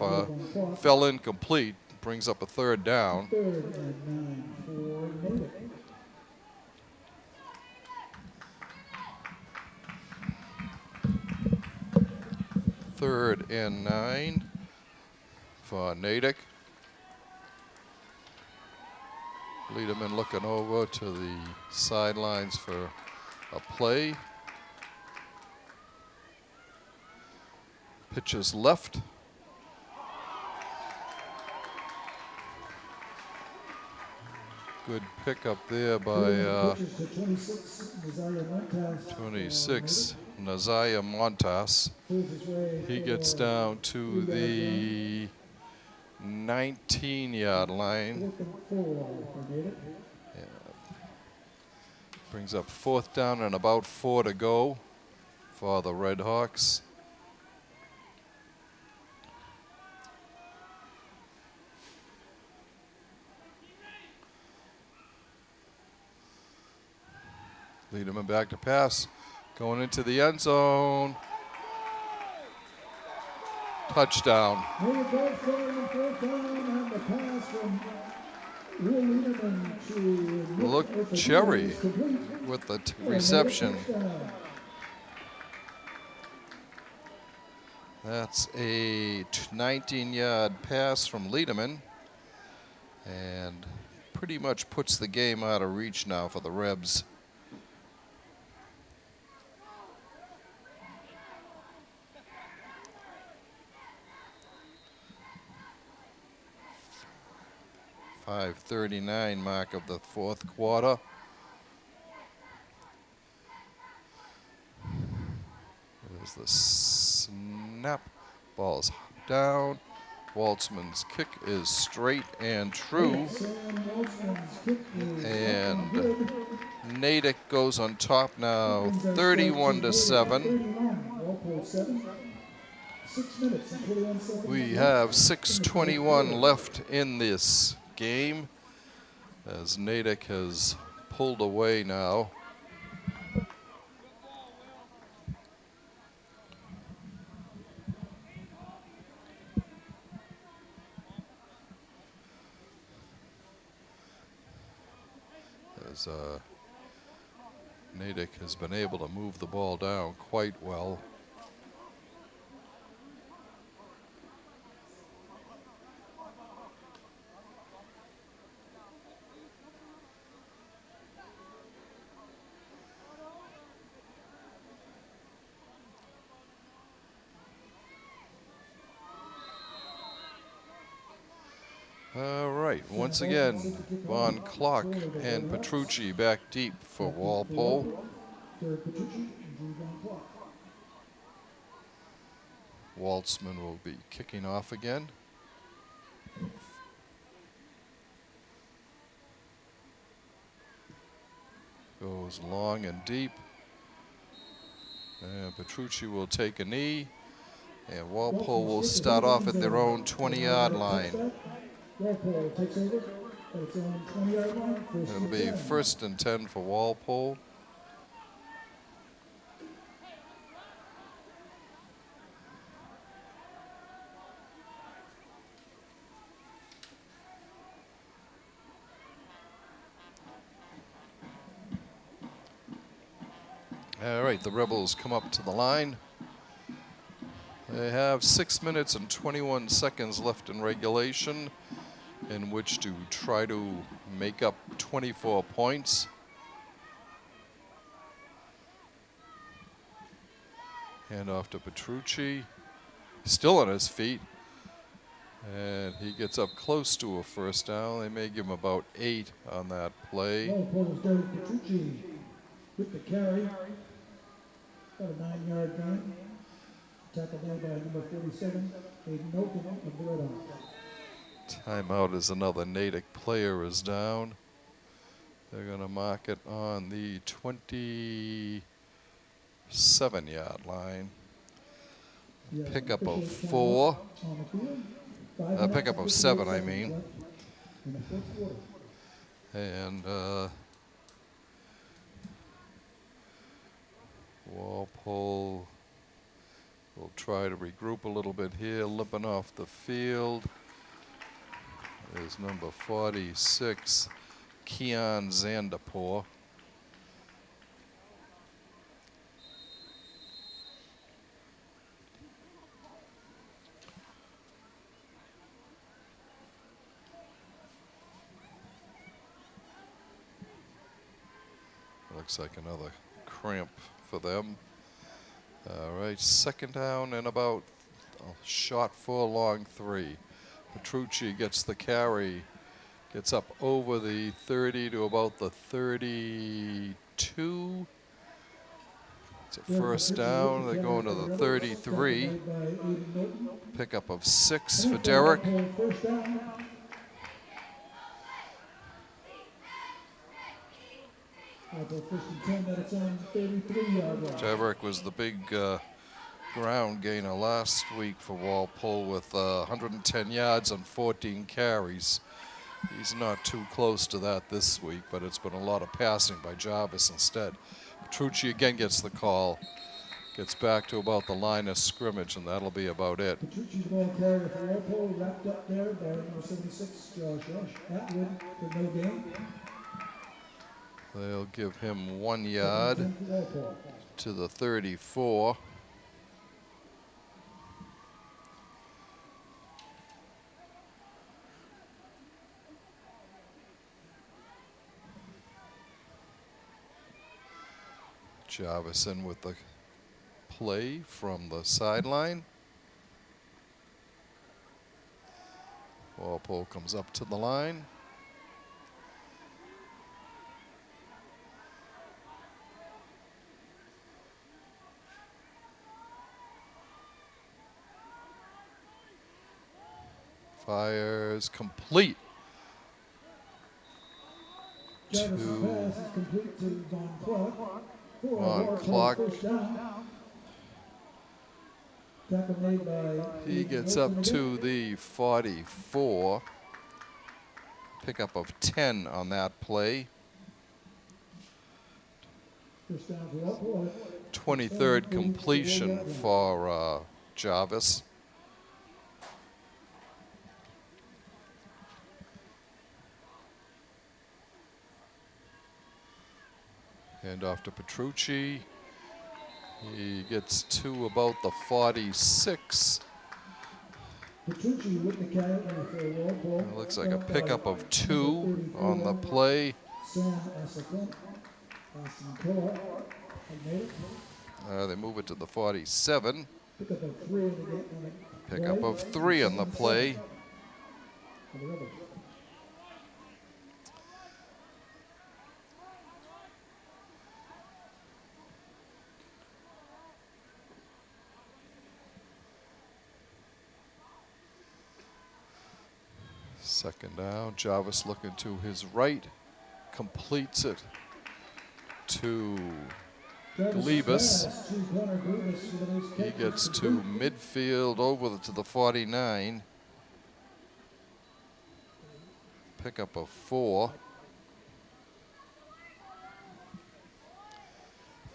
Fell incomplete, brings up a 3rd down. 3rd and 9 for Natick. 3rd and 9 for Natick. Liederman looking over to the sidelines for a play. Pitches left. Good pickup there by 26, Nazaya Montas. He gets down to the 19-yard line. Brings up 4th down and about 4 to go for the Red Hawks. Liederman back to pass, going into the end zone. Touchdown. Look, Cherry with the reception. That's a 19-yard pass from Liederman, and pretty much puts the game out of reach now for the Rebs. .539 mark of the 4th quarter. There's the snap. Ball's down. Waltzman's kick is straight and true. And Natick goes on top now, 31-7. We have 6:21 left in this game as Natick has pulled away now. As Natick has been able to move the ball down quite well. All right, once again, Von Klock and Petrucci back deep for Walpole. Waltzman will be kicking off again. Goes long and deep. And Petrucci will take a knee. And Walpole will start off at their own 20-yard line. Walpole takes over at its own 20-yard line. It'll be 1st and 10 for Walpole. All right, the Rebels come up to the line. They have 6 minutes and 21 seconds left in regulation, in which to try to make up 24 points. Hand off to Petrucci, still on his feet. And he gets up close to a first down. They may give him about 8 on that play. Walpole's Derek Petrucci with the carry. About a 9-yard gain. Tackled there by number 47, Aiden Oaken of the Red Hawks. Timeout as another Natick player is down. They're going to mark it on the 27-yard line. Pickup of 4. Pickup of 7, I mean. And Walpole will try to regroup a little bit here, limping off the field. There's number 46, Keon Zanderpour. Looks like another cramp for them. All right, 2nd down and about a shot 4, long 3. Petrucci gets the carry, gets up over the 30 to about the 32. It's a 1st down. They're going to the 33. Pickup of 6 for Derek. Derek was the big ground gainer last week for Walpole with 110 yards and 14 carries. He's not too close to that this week, but it's been a lot of passing by Jarvis instead. Petrucci again gets the call, gets back to about the line of scrimmage, and that'll be about it. Petrucci's ball carrier for Walpole, wrapped up there by number 76, Josh Atwood for no gain. They'll give him 1 yard to the 34. Jarvison with the play from the sideline. Walpole comes up to the line. Fires complete. Jarvis' Two. pass is complete to Von Clark. For Von Walpole, Clark. first down. Tackle made by He gets up to the 44. Pickup of 10 on that play. First down for Walpole. 23rd completion for Jarvis. Hand off to Petrucci. He gets to about the 46. Petrucci with the carry for Walpole. It looks like a pickup of 2 on the play. Sam Asselkamp. Asselkamp. They move it to the 47. Pickup of 3 on the Pickup of 3 on the play. Second down. Jarvis looking to his right. Completes it to Glebus. He gets to midfield over to the 49. Pickup of 4.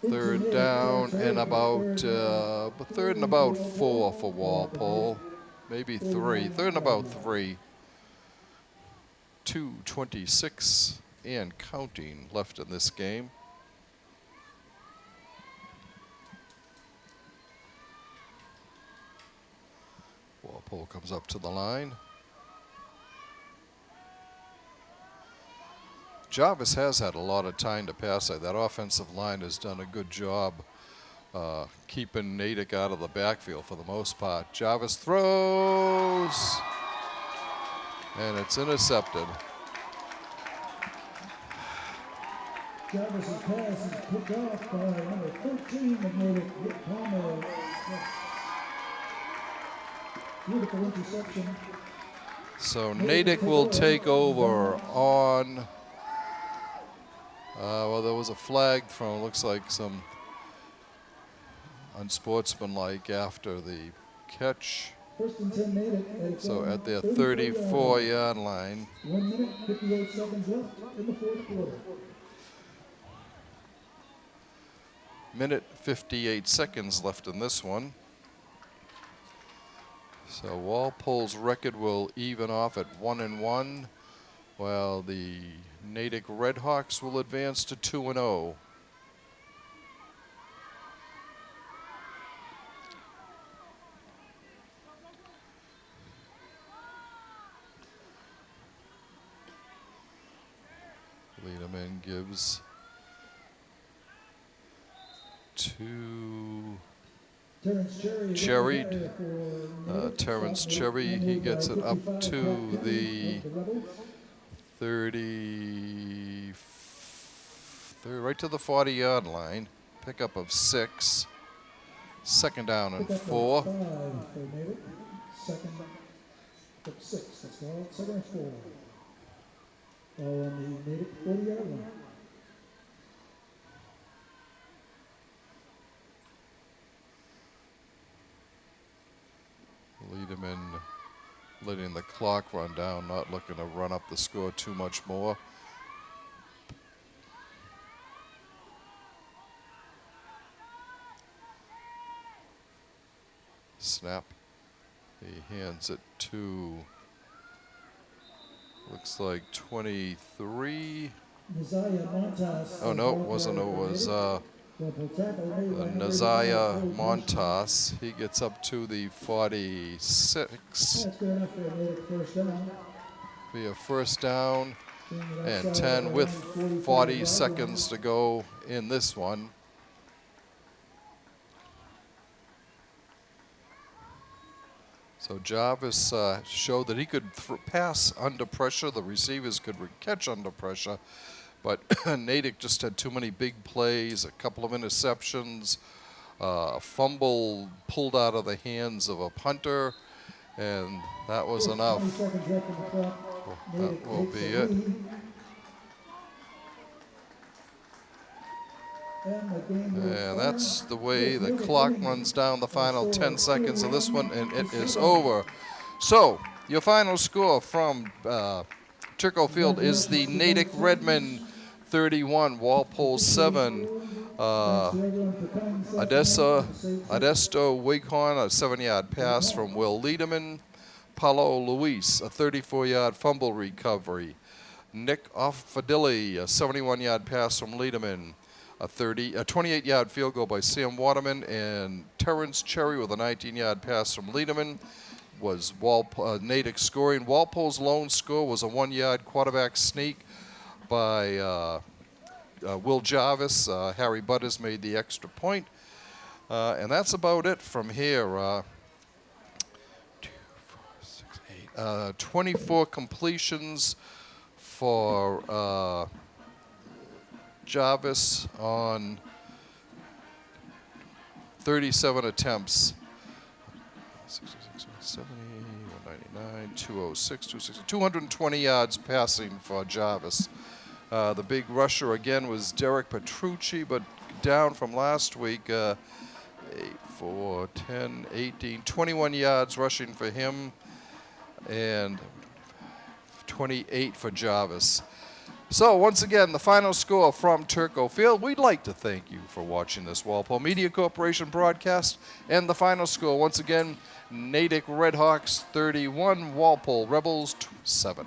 Third down and about 4 for Walpole. Maybe 3. Third and about 3. 2:26 and counting left in this game. Walpole comes up to the line. Jarvis has had a lot of time to pass. That offensive line has done a good job keeping Natick out of the backfield for the most part. Jarvis throws, and it's intercepted. Jarvis' pass is picked off by number 13 of Natick, Rick Palmer. Beautiful interception. So Natick will take over on, well, there was a flag thrown, looks like some unsportsmanlike after the catch. First and 10 Natick. So at their 34-yard line. 1 minute, 58 seconds left in the fourth quarter. Minute 58 seconds left in this one. So Walpole's record will even off at 1-1, while the Natick Redhawks will advance to 2-0. Lederman gives to Cherry. Terrence Cherry, he gets it up to the 30, right to the 40-yard line. Pickup of 6. Second down and 4. Second of 6. That's all. Second and 4. All on the Natick 40-yard line. Lederman letting the clock run down, not looking to run up the score too much more. Snap. He hands it to, looks like 23. Oh no, it wasn't. It was Naziah Montas. He gets up to the 46. Be a first down and 10 with 40 seconds to go in this one. So Jarvis showed that he could pass under pressure. The receivers could catch under pressure. But Natick just had too many big plays, a couple of interceptions, a fumble pulled out of the hands of a punter, And that was With enough. 20 seconds left on the clock. That Natick will takes be the it. lead. And the game will And turn. that's the way With the Natick clock leading runs down the by a final score 10 of seconds of this one, 31 and it to is 7. over. So, your final score from Turco Field is the Congratulations to Natick both Redmond teams. 31, Walpole 7. Thanks to everyone for coming this afternoon. Have a safe trip. Adesto Wakehorn, a 7-yard pass from Will Liederman. Paulo Luis, a 34-yard fumble recovery. Nick Offadilli, a 71-yard pass from Liederman. A 28-yard field goal by Sam Waterman. And Terrence Cherry with a 19-yard pass from Liederman was Natick scoring. Walpole's lone score was a 1-yard quarterback sneak by Will Jarvis. Harry Butters made the extra point. And that's about it from here. 2, 4, 6, 8. 24 completions for Jarvis on 37 attempts. 66, 170, 199, 206, 260, 220 yards passing for Jarvis. The big rusher again was Derek Petrucci, but down from last week. 8, 4, 10, 18, 21 yards rushing for him, and 28 for Jarvis. So once again, the final score from Turco Field. We'd like to thank you for watching this Walpole Media Corporation broadcast. And the final score, once again, Natick Redhawks 31, Walpole Rebels 7.